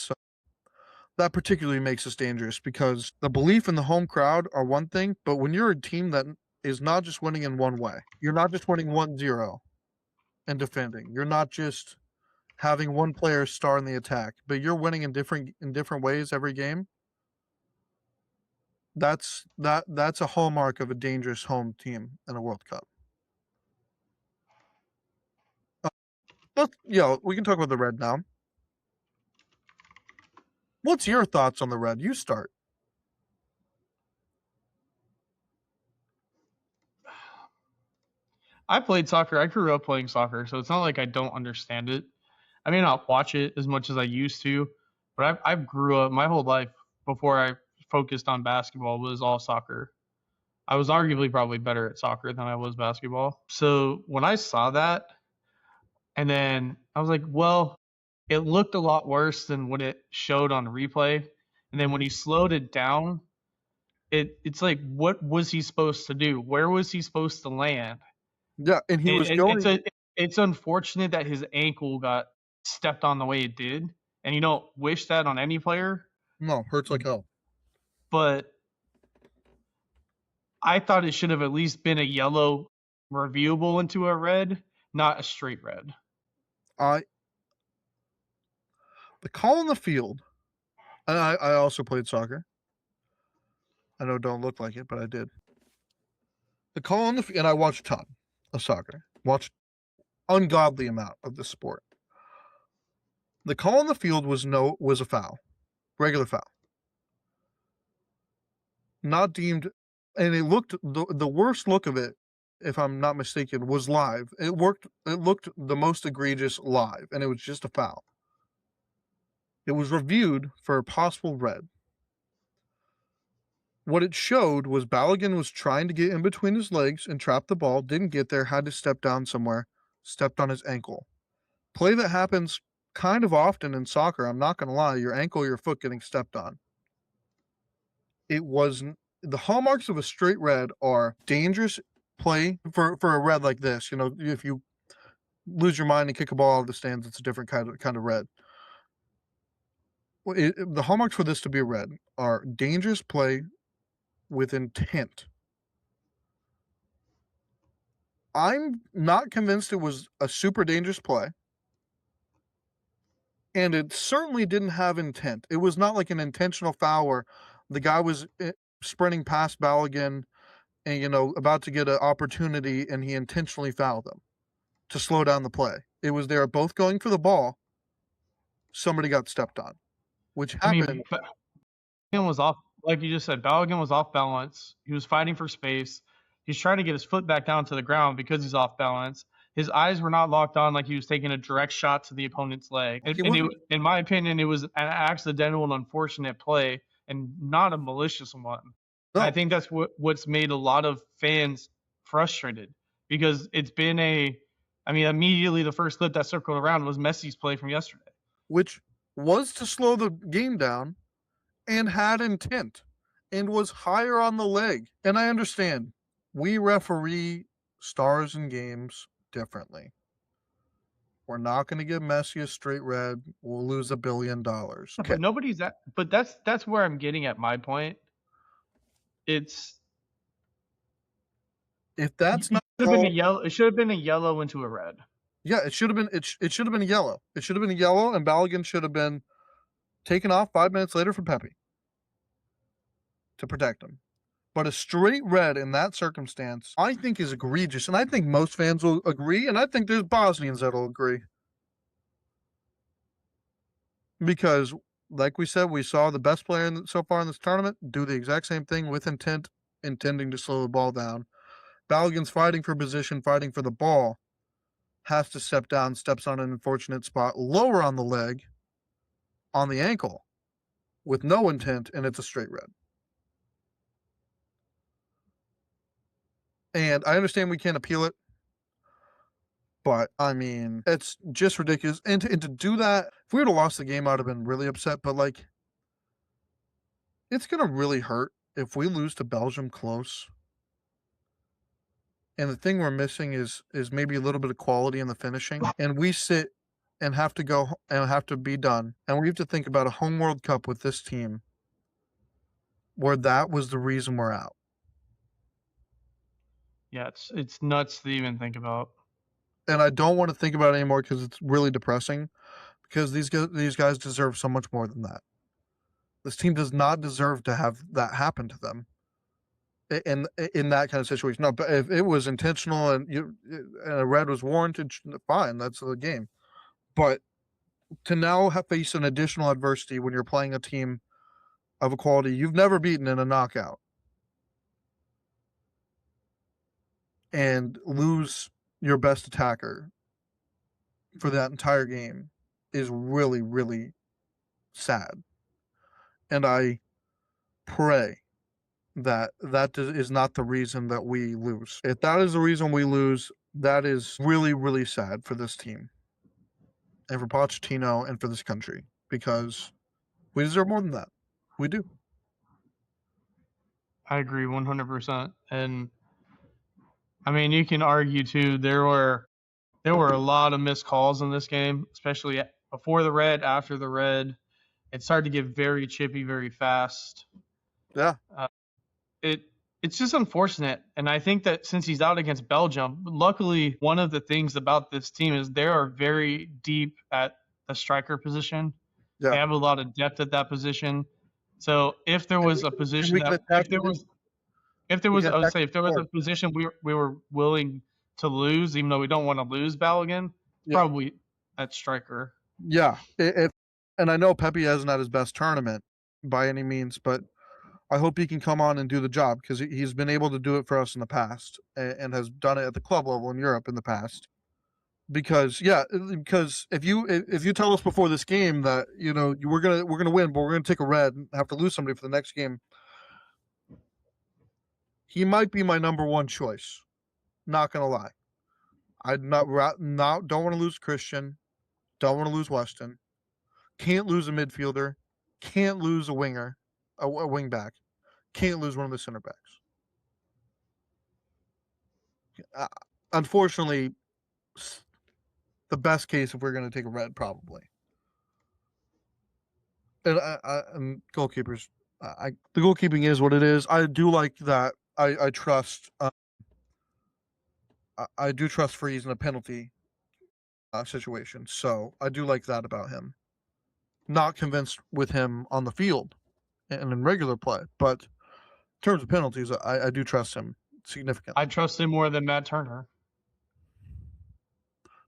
particularly makes us dangerous because the belief in the home crowd are one thing, but when you're a team that is not just winning in one way, you're not just winning 1-0 and defending. You're not just having one player star in the attack, but you're winning in different ways every game. That's a hallmark of a dangerous home team in a World Cup. We can talk about the red now. What's your thoughts on the red? You start. I played soccer. I grew up playing soccer, so it's not like I don't understand it. I may not watch it as much as I used to, but I grew up my whole life before I focused on basketball was all soccer. I was arguably probably better at soccer than I was basketball. So when I saw that, and then I was like, well, it looked a lot worse than what it showed on replay. And then when he slowed it down, it's like, what was he supposed to do? Where was he supposed to land? Yeah, and he was It's going. it's unfortunate that his ankle got stepped on the way it did, and you don't wish that on any player. No, hurts like hell. But I thought it should have at least been a yellow reviewable into a red, not a straight red. The call on the field, and I also played soccer. I know it don't look like it, but I did. The call on the field, and I watched a ton of soccer. Watched ungodly amount of the sport. The call on the field was a foul, regular foul, not deemed, and it looked the worst look of it, if I'm not mistaken, was live. It looked the most egregious live, and it was just a foul. It was reviewed for a possible red. What it showed was Balogun was trying to get in between his legs and trap the ball, didn't get there, had to step down somewhere, stepped on his ankle. Play that happens kind of often in soccer, I'm not going to lie, your ankle, your foot getting stepped on. It wasn't. The hallmarks of a straight red are dangerous play for a red like this. You know, if you lose your mind and kick a ball out of the stands, it's a different kind of red. The hallmarks for this to be a red are dangerous play with intent. I'm not convinced it was a super dangerous play, and it certainly didn't have intent. It was not like an intentional foul where the guy was sprinting past Balogun and, you know, about to get an opportunity, and he intentionally fouled them to slow down the play. It was they were both going for the ball. Somebody got stepped on, which happened. I mean, Balogun was off, like you just said. Balogun was off balance. He was fighting for space. He's trying to get his foot back down to the ground because he's off balance. His eyes were not locked on like he was taking a direct shot to the opponent's leg. In my opinion, it was an accidental and unfortunate play and not a malicious one. No. I think that's what's made a lot of fans frustrated because it's been immediately the first clip that circled around was Messi's play from yesterday. Which was to slow the game down and had intent and was higher on the leg. And I understand we referee stars and games differently. We're not going to give Messi a straight red. We'll lose $1 billion. Okay. But that's where I'm getting at my point. If that's not it should have been a yellow into a red. Yeah, it should have been. It should have been a yellow. It should have been a yellow, and Balogun should have been taken off 5 minutes later for Pepe to protect him. But a straight red in that circumstance, I think, is egregious, and I think most fans will agree, and I think there's Bosnians that'll agree. Because, like we said, we saw the best player so far in this tournament do the exact same thing with intent, intending to slow the ball down. Balogun's fighting for position, fighting for the ball, has to step down, steps on an unfortunate spot, lower on the leg, on the ankle, with no intent, and it's a straight red. And I understand we can't appeal it, but, I mean, it's just ridiculous. And to do that, if we would have lost the game, I would have been really upset. But, like, it's going to really hurt if we lose to Belgium close. And the thing we're missing is maybe a little bit of quality in the finishing. And we sit and have to go and have to be done. And we have to think about a home World Cup with this team where that was the reason we're out. Yeah, it's nuts to even think about. And I don't want to think about it anymore because it's really depressing. Because these guys deserve so much more than that. This team does not deserve to have that happen to them. In that kind of situation. No, but if it was intentional and a red was warranted, fine, that's the game. But to now face an additional adversity when you're playing a team of a quality you've never beaten in a knockout and lose your best attacker for that entire game is really, really sad. And I pray that is not the reason that we lose. If that is the reason we lose, that is really, really sad for this team and for Pochettino and for this country, because we deserve more than that. We do. I agree 100%. And I mean, you can argue too. There were a lot of missed calls in this game, especially before the red, after the red. It started to get very chippy very fast. Yeah. It's just unfortunate. And I think that since he's out against Belgium, luckily one of the things about this team is they are very deep at the striker position. Yeah. They have a lot of depth at that position. So if there was a position that if there was a position we were willing to lose, even though we don't want to lose Balogun, probably at striker. Yeah. And I know Pepe hasn't had his best tournament by any means, but I hope he can come on and do the job, because he's been able to do it for us in the past and has done it at the club level in Europe in the past. Because if you tell us before this game that we're gonna win, but we're gonna take a red and have to lose somebody for the next game, he might be my number one choice. Not gonna lie, don't want to lose Christian, don't want to lose Weston, can't lose a midfielder, can't lose a winger, a wing back, can't lose one of the center backs. Unfortunately, the best case if we're going to take a red, probably. And goalkeepers, the goalkeeping is what it is. I do like that. I trust. I do trust Freeze in a penalty situation, so I do like that about him. Not convinced with him on the field and in regular play, but in terms of penalties, I do trust him significantly. I trust him more than Matt Turner.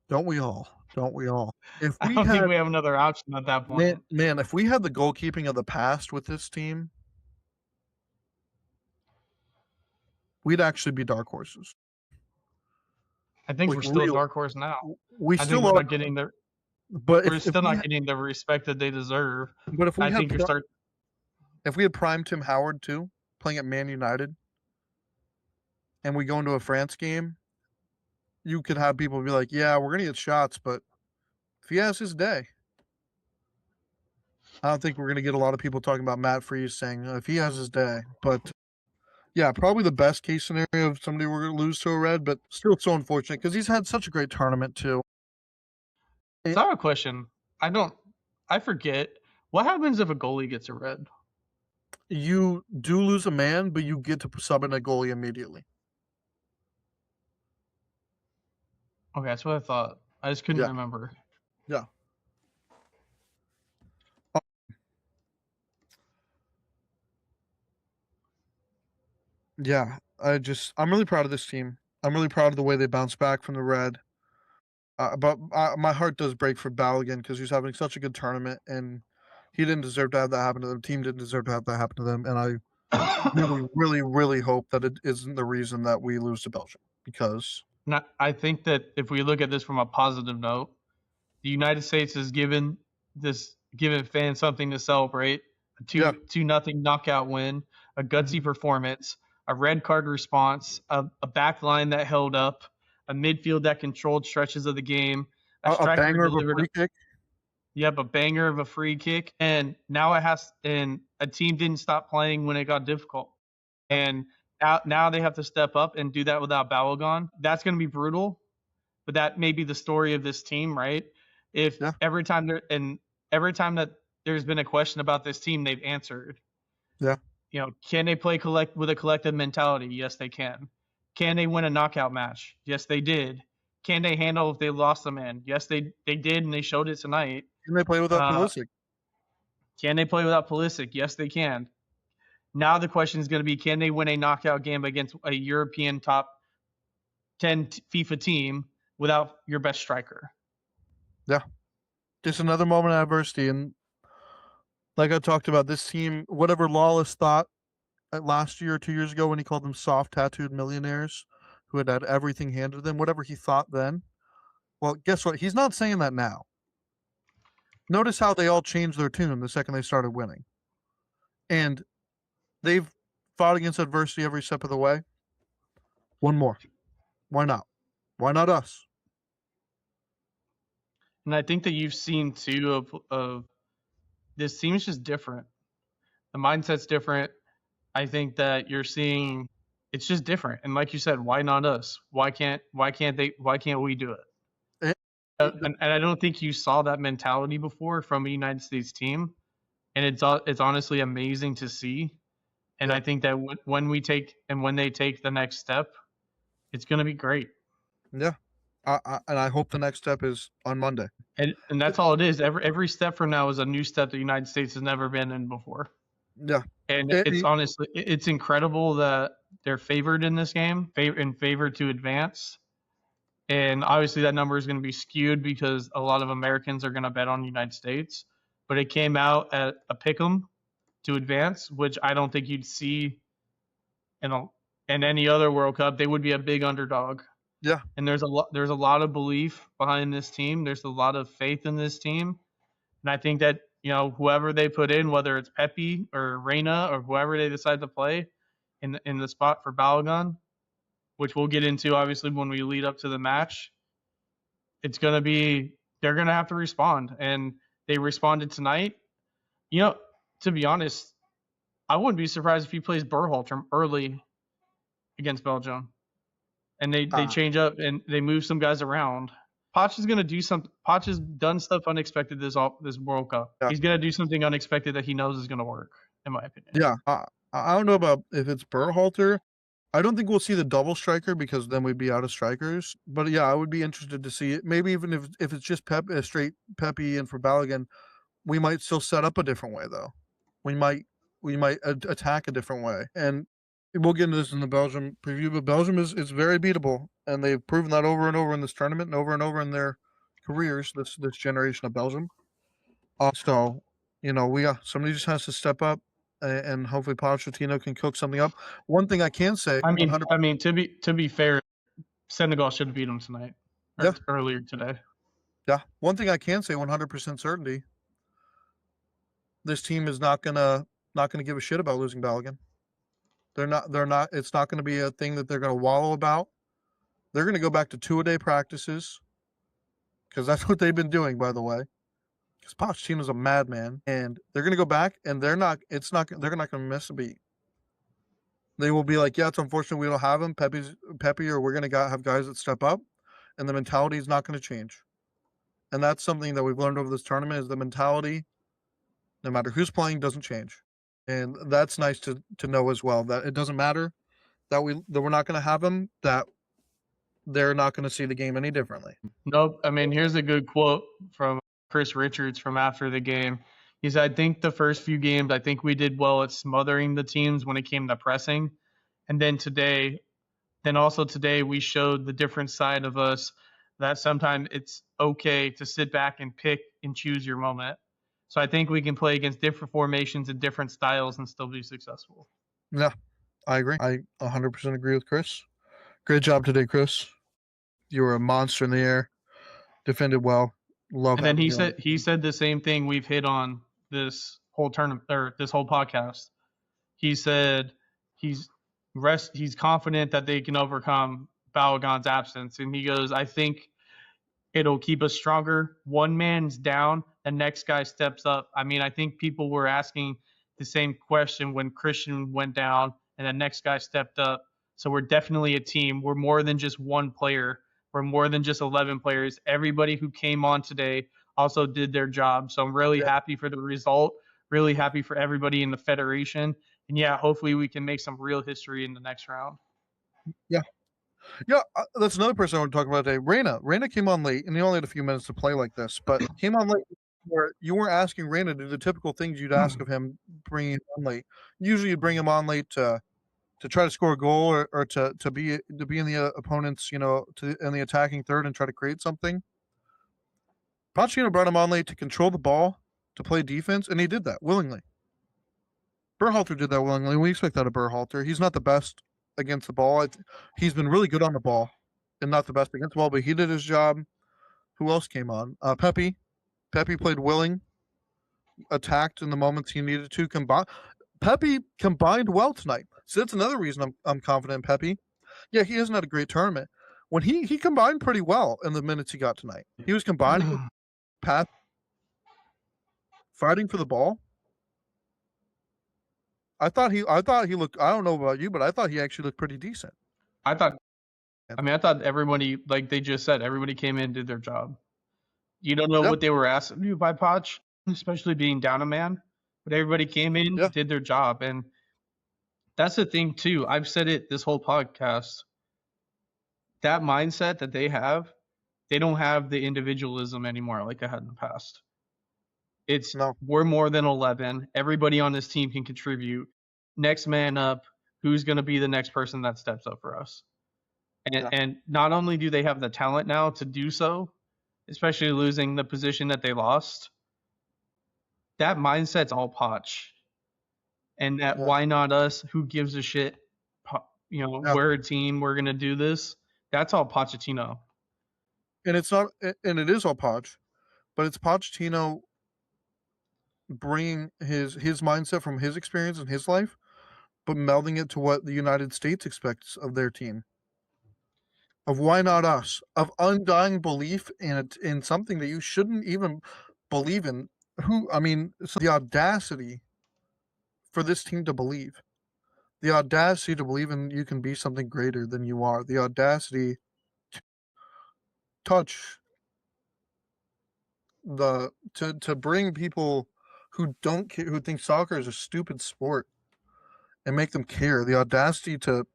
Don't we all? If I don't think we have another option at that point. Man, if we had the goalkeeping of the past with this team, we'd actually be dark horses. I think we're still a dark horse now. We're not getting the respect that they deserve. But if we had primed Tim Howard too, playing at Man United, and we go into a France game, you could have people be like, yeah, we're going to get shots, but if he has his day, I don't think we're going to get a lot of people talking about Matt Freeze saying if he has his day. But yeah, probably the best case scenario of somebody we're going to lose to a red, but still so unfortunate because he's had such a great tournament too. So I have a question. I forget. What happens if a goalie gets a red? You do lose a man, but you get to sub in a goalie immediately. Okay, that's what I thought. I just couldn't remember. Yeah. Yeah, I'm really proud of this team. I'm really proud of the way they bounced back from the red. But my heart does break for Balogun because he's having such a good tournament, and he didn't deserve to have that happen to them. The team didn't deserve to have that happen to them, and I really, really, really hope that it isn't the reason that we lose to Belgium, because I think that if we look at this from a positive note, the United States has given fans something to celebrate. A 2-0 knockout win, a gutsy performance, a red card response, a back line that held up, a midfield that controlled stretches of the game, a banger of a free kick. Yep, a banger of a free kick, and now a team didn't stop playing when it got difficult, and now they have to step up and do that without Balogun. That's going to be brutal, but that may be the story of this team, right? If every time that there's been a question about this team, they've answered. Yeah. Can they play with a collective mentality? Yes, they can. Can they win a knockout match? Yes, they did. Can they handle if they lost a man? Yes, they did, and they showed it tonight. Can they play without Pulisic? Can they play without Pulisic? Yes, they can. Now the question is going to be, can they win a knockout game against a European top 10 FIFA team without your best striker? Yeah. Just another moment of adversity. And like I talked about, this team, whatever Lawless thought last year or 2 years ago when he called them soft tattooed millionaires who had everything handed to them, whatever he thought then, well, guess what? He's not saying that now. Notice how they all changed their tune the second they started winning. And they've fought against adversity every step of the way. One more. Why not? Why not us? And I think that you've seen too of this team is just different. The mindset's different. I think that you're seeing it's just different. And like you said, why not us? Why can't we do it? And I don't think you saw that mentality before from a United States team, and it's honestly amazing to see. And I think that when they take the next step, it's going to be great. Yeah, and I hope the next step is on Monday. And that's all it is. Every step from now is a new step the United States has never been in before. Yeah, and it's incredible that they're favored in this game, favored to advance. And obviously that number is going to be skewed because a lot of Americans are going to bet on the United States. But it came out at a pick'em to advance, which I don't think you'd see in any other World Cup. They would be a big underdog. Yeah. And there's a lot of belief behind this team. There's a lot of faith in this team. And I think that, whoever they put in, whether it's Pepe or Reina or whoever they decide to play in the spot for Balogun, which we'll get into obviously when we lead up to the match, they're going to have to respond. And they responded tonight. To be honest, I wouldn't be surprised if he plays Berhalter early against Belgium. And they change up and they move some guys around. Poch is going to do something. Poch has done stuff unexpected this World Cup. Yeah. He's going to do something unexpected that he knows is going to work, in my opinion. Yeah, I don't know about if it's Berhalter. I don't think we'll see the double striker because then we'd be out of strikers. But yeah, I would be interested to see it. Maybe even if it's just straight Pepe and for Balogun, we might still set up a different way though. We might attack a different way. And we'll get into this in the Belgium preview, but Belgium is very beatable, and they've proven that over and over in this tournament and over in their careers. This generation of Belgium. So, somebody just has to step up, and hopefully Pochettino can cook something up. One thing I can say, I mean, to be fair, Senegal should have beat them tonight. Earlier today. Yeah, one thing I can say, 100% certainty. This team is not gonna give a shit about losing Balogun. They're not. It's not going to be a thing that they're going to wallow about. They're going to go back to 2-a-day practices because that's what they've been doing, by the way. Because Pochettino is a madman, and they're going to go back, and they're not going to miss a beat. They will be like, yeah, it's unfortunate we don't have him, Pepe, or we're going to have guys that step up, and the mentality is not going to change. And that's something that we've learned over this tournament is the mentality, no matter who's playing, doesn't change. And that's nice to know as well, that it doesn't matter that we're not going to have them, that they're not going to see the game any differently. Nope. I mean, here's a good quote from Chris Richards from after the game. He said, I think the first few games, I think we did well at smothering the teams when it came to pressing. And then today we showed the different side of us that sometimes it's okay to sit back and pick and choose your moment. So I think we can play against different formations and different styles and still be successful. Yeah, I agree. I 100% agree with Chris. Great job today, Chris. You were a monster in the air. Defended well. Love. And then he said the same thing we've hit on this whole tournament or this whole podcast. He said he's confident that they can overcome Balogun's absence, and he goes, I think it'll keep us stronger. One man's down, the next guy steps up. I mean, I think people were asking the same question when Christian went down and the next guy stepped up. So we're definitely a team. We're more than just one player. We're more than just 11 players. Everybody who came on today also did their job. So I'm really happy for the result, really happy for everybody in the federation. And yeah, hopefully we can make some real history in the next round. Yeah. Yeah, that's another person I want to talk about today. Reina came on late, and he only had a few minutes to play like this, but came on late where you weren't asking Reina to do the typical things you'd ask of him bringing him on late. Usually you'd bring him on late to try to score a goal or to be in the opponent's, in the attacking third and try to create something. Pochettino brought him on late to control the ball, to play defense, and he did that willingly. Berhalter did that willingly. We expect that of Berhalter. He's not the best against the ball. He's been really good on the ball and not the best against the ball, but he did his job. Who else came on? Pepe played willing, attacked in the moments he needed to. Pepe combined well tonight. So that's another reason I'm confident in Pepe. Yeah, he hasn't had a great tournament. When he combined pretty well in the minutes he got tonight. He was combining, pass, fighting for the ball. I thought he looked. I don't know about you, but I thought he actually looked pretty decent. I thought everybody, like they just said, everybody came in and did their job. You don't know what they were asked to do by Poch, especially being down a man, but everybody came in, did their job. And that's the thing too. I've said it this whole podcast. That mindset that they don't have the individualism anymore like they had in the past. It's we're more than 11. Everybody on this team can contribute. Next man up. Who's going to be the next person that steps up for us? And not only do they have the talent now to do so, especially losing the position that they lost, that mindset's all Poch. And that why not us? Who gives a shit? We're a team. We're going to do this. That's all Pochettino. And it's not, and it is all Poch, but it's Pochettino bringing his mindset from his experience in his life, but melding it to what the United States expects of their team. Of why not us? Of undying belief in something that you shouldn't even believe in. So the audacity for this team to believe. The audacity to believe in you can be something greater than you are. The audacity to touch to bring people who don't care, who think soccer is a stupid sport, and make them care. The audacity to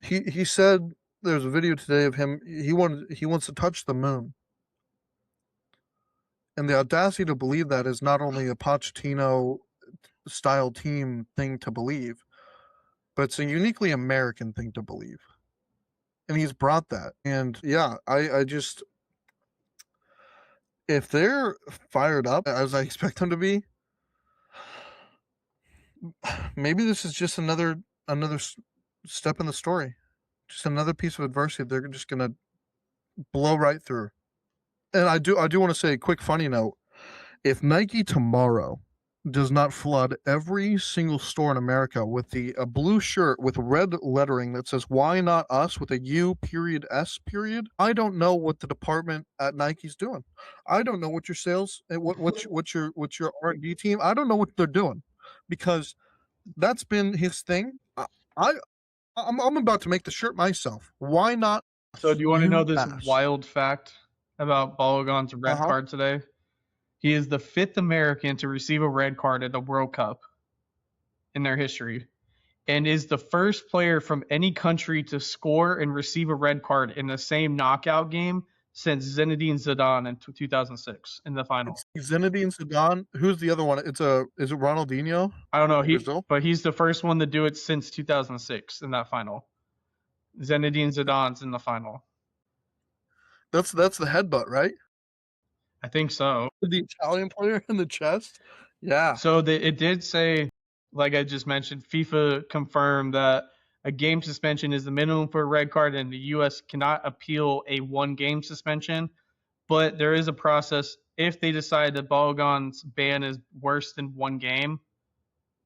he said there's a video today of him. He wants to touch the moon, and the audacity to believe that is not only a Pochettino style team thing to believe, but it's a uniquely American thing to believe, and he's brought that. And I just, if they're fired up as I expect them to be, maybe this is just another step in the story, just another piece of adversity they're just gonna blow right through. And I do want to say a quick funny note: if Nike tomorrow does not flood every single store in America with a blue shirt with red lettering that says "Why not us?" with a U.S. I don't know what the department at Nike's doing. I don't know what your sales, what's your R&D team. I don't know what they're doing, because that's been his thing. I'm about to make the shirt myself. Why not? So do you want to know this wild fact about Balogun's red card today? He is the 5th American to receive a red card at the World Cup in their history, and is the first player from any country to score and receive a red card in the same knockout game since Zinedine Zidane in 2006 in the final. Zinedine Zidane. Who's the other one? Is it Ronaldinho? I don't know. But he's the first one to do it since 2006 in that final. Zinedine Zidane's in the final. That's the headbutt, right? I think so. The Italian player in the chest? Yeah. So it did say, like I just mentioned, FIFA confirmed that a game suspension is the minimum for a red card, and the U.S. cannot appeal a one-game suspension. But there is a process if they decide that Balogun's ban is worse than one game,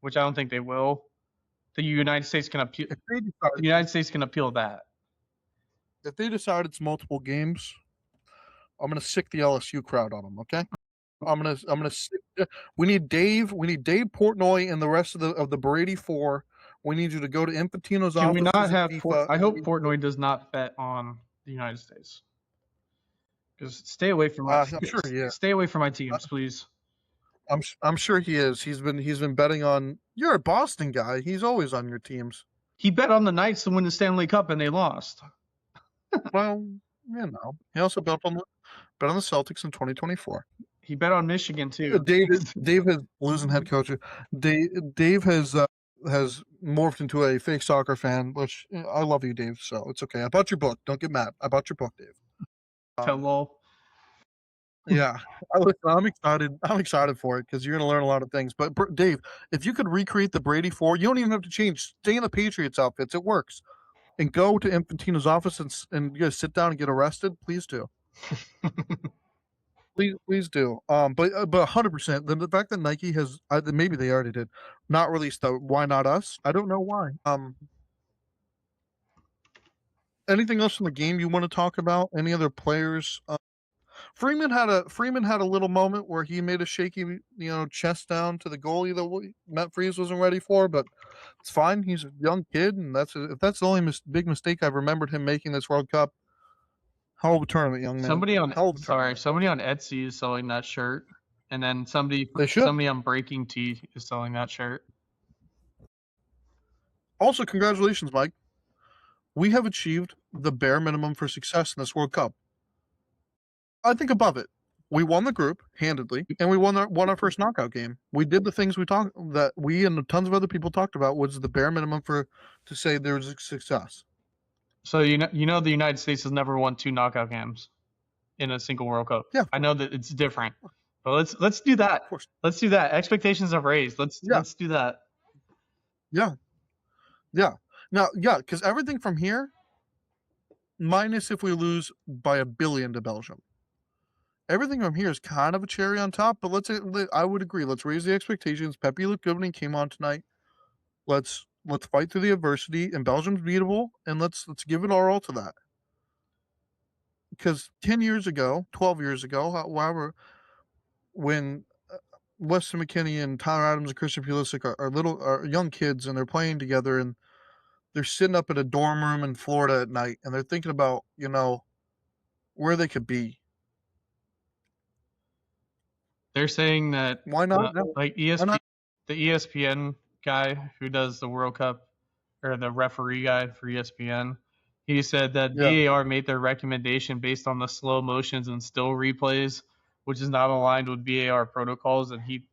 which I don't think they will. The United States can appeal. The United States can appeal that. If they decide it's multiple games, I'm gonna sick the LSU crowd on them. Okay, I'm gonna sick. We need Dave Portnoy and the rest of the Brady Four. We need you to go to Infantino's office. Can we not have? I hope Portnoy does not bet on the United States. Just stay away from my. I'm sure he is. Stay away from my teams, please. I'm sure he is. He's been betting on. You're a Boston guy. He's always on your teams. He bet on the Knights to win the Stanley Cup, and they lost. Well, he also bet on the Celtics in 2024. He bet on Michigan too. Dave has losing head coach. Dave has morphed into a fake soccer fan, which I love you, Dave. So it's okay. I bought your book. Don't get mad. I bought your book, Dave. Hello. Yeah, I'm excited. I'm excited for it because you're going to learn a lot of things. But Dave, if you could recreate the Brady Four, you don't even have to change. Stay in the Patriots outfits. It works. And go to Infantino's office and you guys sit down and get arrested. Please do. Please do. But 100%. The fact that Nike has maybe they already did not released the "Why Not Us." I don't know why. Anything else from the game you want to talk about? Any other players? Freeman had a little moment where he made a shaky, chest down to the goalie that Matt Freese wasn't ready for, but it's fine. He's a young kid, and if that's the only big mistake I've remembered him making this World Cup. Hell of a tournament, young man. Somebody on tournament. somebody on Etsy is selling that shirt, and then somebody on Breaking Tea is selling that shirt. Also, congratulations, Mike. We have achieved the bare minimum for success in this World Cup. I think above it. We won the group handedly, and we won our first knockout game. We did the things that we and tons of other people talked about was the bare minimum to say there was a success. So the United States has never won 2 knockout games in a single World Cup. Yeah, I know that it's different, but let's do that. Let's do that. Expectations are raised. Let's do that. Yeah. Now, because everything from here, minus if we lose by 1 billion to Belgium. Everything from here is kind of a cherry on top, but I would agree. Let's raise the expectations. Pepe looked good when he came on tonight. Let's fight through the adversity, and Belgium's beatable, and let's give it our all to that. Because 10 years ago, 12 years ago, however, when Weston McKennie and Tyler Adams and Christian Pulisic are young kids, and they're playing together, and they're sitting up in a dorm room in Florida at night, and they're thinking about, where they could be. They're saying that why not? Like the ESPN guy who does the World Cup, or the referee guy for ESPN, he said that VAR made their recommendation based on the slow motions and still replays, which is not aligned with VAR protocols, and he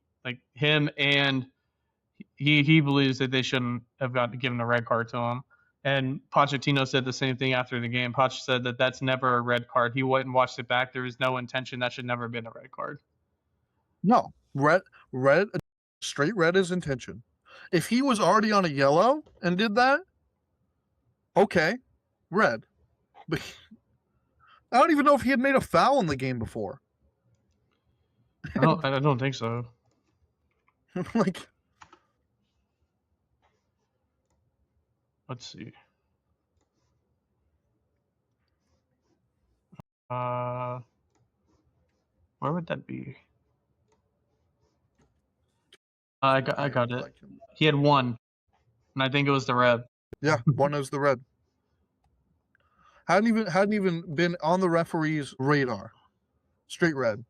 believes that they shouldn't have given a red card to him. And Pochettino said the same thing after the game. Poch said that that's never a red card. He went and watched it back. There was no intention. That should never have been a red card. No, straight red is intention. If he was already on a yellow and did that, okay, red. But I don't even know if he had made a foul in the game before. I don't think so. Let's see. Where would that be? I got it. He had 1, and I think it was the red. Yeah, 1 is the red. Hadn't even been on the referee's radar. Straight red.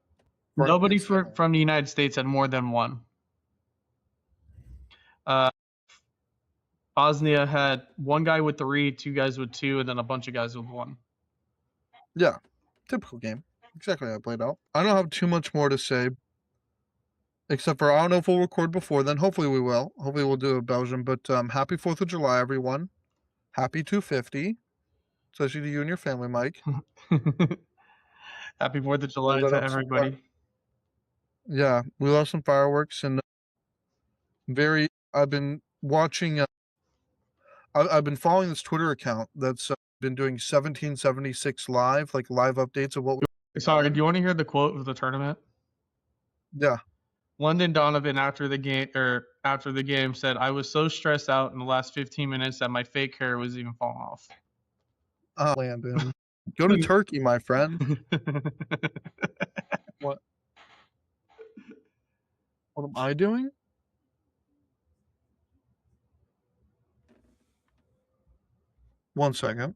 Nobody from the United States had more than 1. Bosnia had 1 guy with 3, 2 guys with 2, and then a bunch of guys with 1. Yeah, typical game. Exactly how it played out. I don't have too much more to say, except for I don't know if we'll record before then. Hopefully we will. Hopefully we'll do a Belgium. But happy 4th of July, everyone. Happy 250, especially to you and your family, Mike. Happy 4th of July to everybody. Yeah, we lost some fireworks, and I've been watching. I've been following this Twitter account that's been doing 1776 live updates of what we. Sorry, do you want to hear the quote of the tournament? Yeah. London Donovan after the game said, "I was so stressed out in the last 15 minutes that my fake hair was even falling off." Landon, go to Turkey, my friend. What am I doing? One second.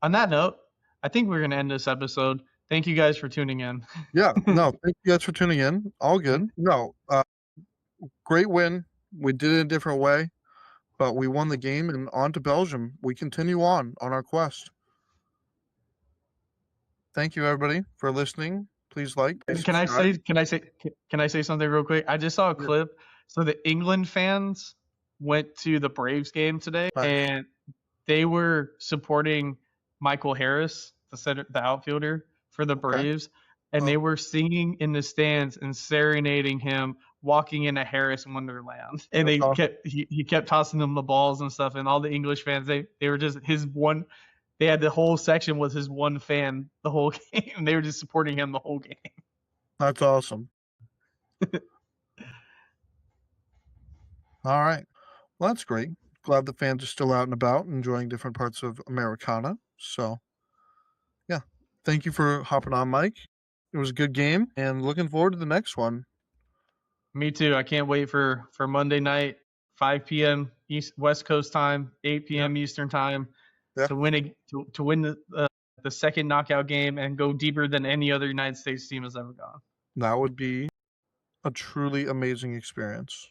On that note, I think we're going to end this episode. Thank you guys for tuning in. Yeah, no, thank you guys for tuning in. All good. No, great win. We did it a different way, but we won the game, and on to Belgium. We continue on our quest. Thank you, everybody, for listening. Please like. Can I say something real quick? I just saw a clip. So the England fans went to the Braves game today, and they were supporting Michael Harris, the outfielder for the Braves, and they were singing in the stands and serenading him, walking in a Harris Wonderland. And he kept tossing them the balls and stuff, and all the English fans, they were just his one. They had the whole section with his one fan the whole game. They were just supporting him the whole game. That's awesome. All right. Well, that's great. Glad the fans are still out and about enjoying different parts of Americana. So, yeah. Thank you for hopping on, Mike. It was a good game, and looking forward to the next one. Me too. I can't wait for Monday night, 5 p.m. West Coast time, 8 p.m. Eastern time, to win the second knockout game and go deeper than any other United States team has ever gone. That would be a truly amazing experience.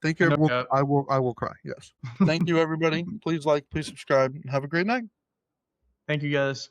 Thank you. I will cry. Yes. Thank you, everybody. Please like, please subscribe, and have a great night. Thank you, guys.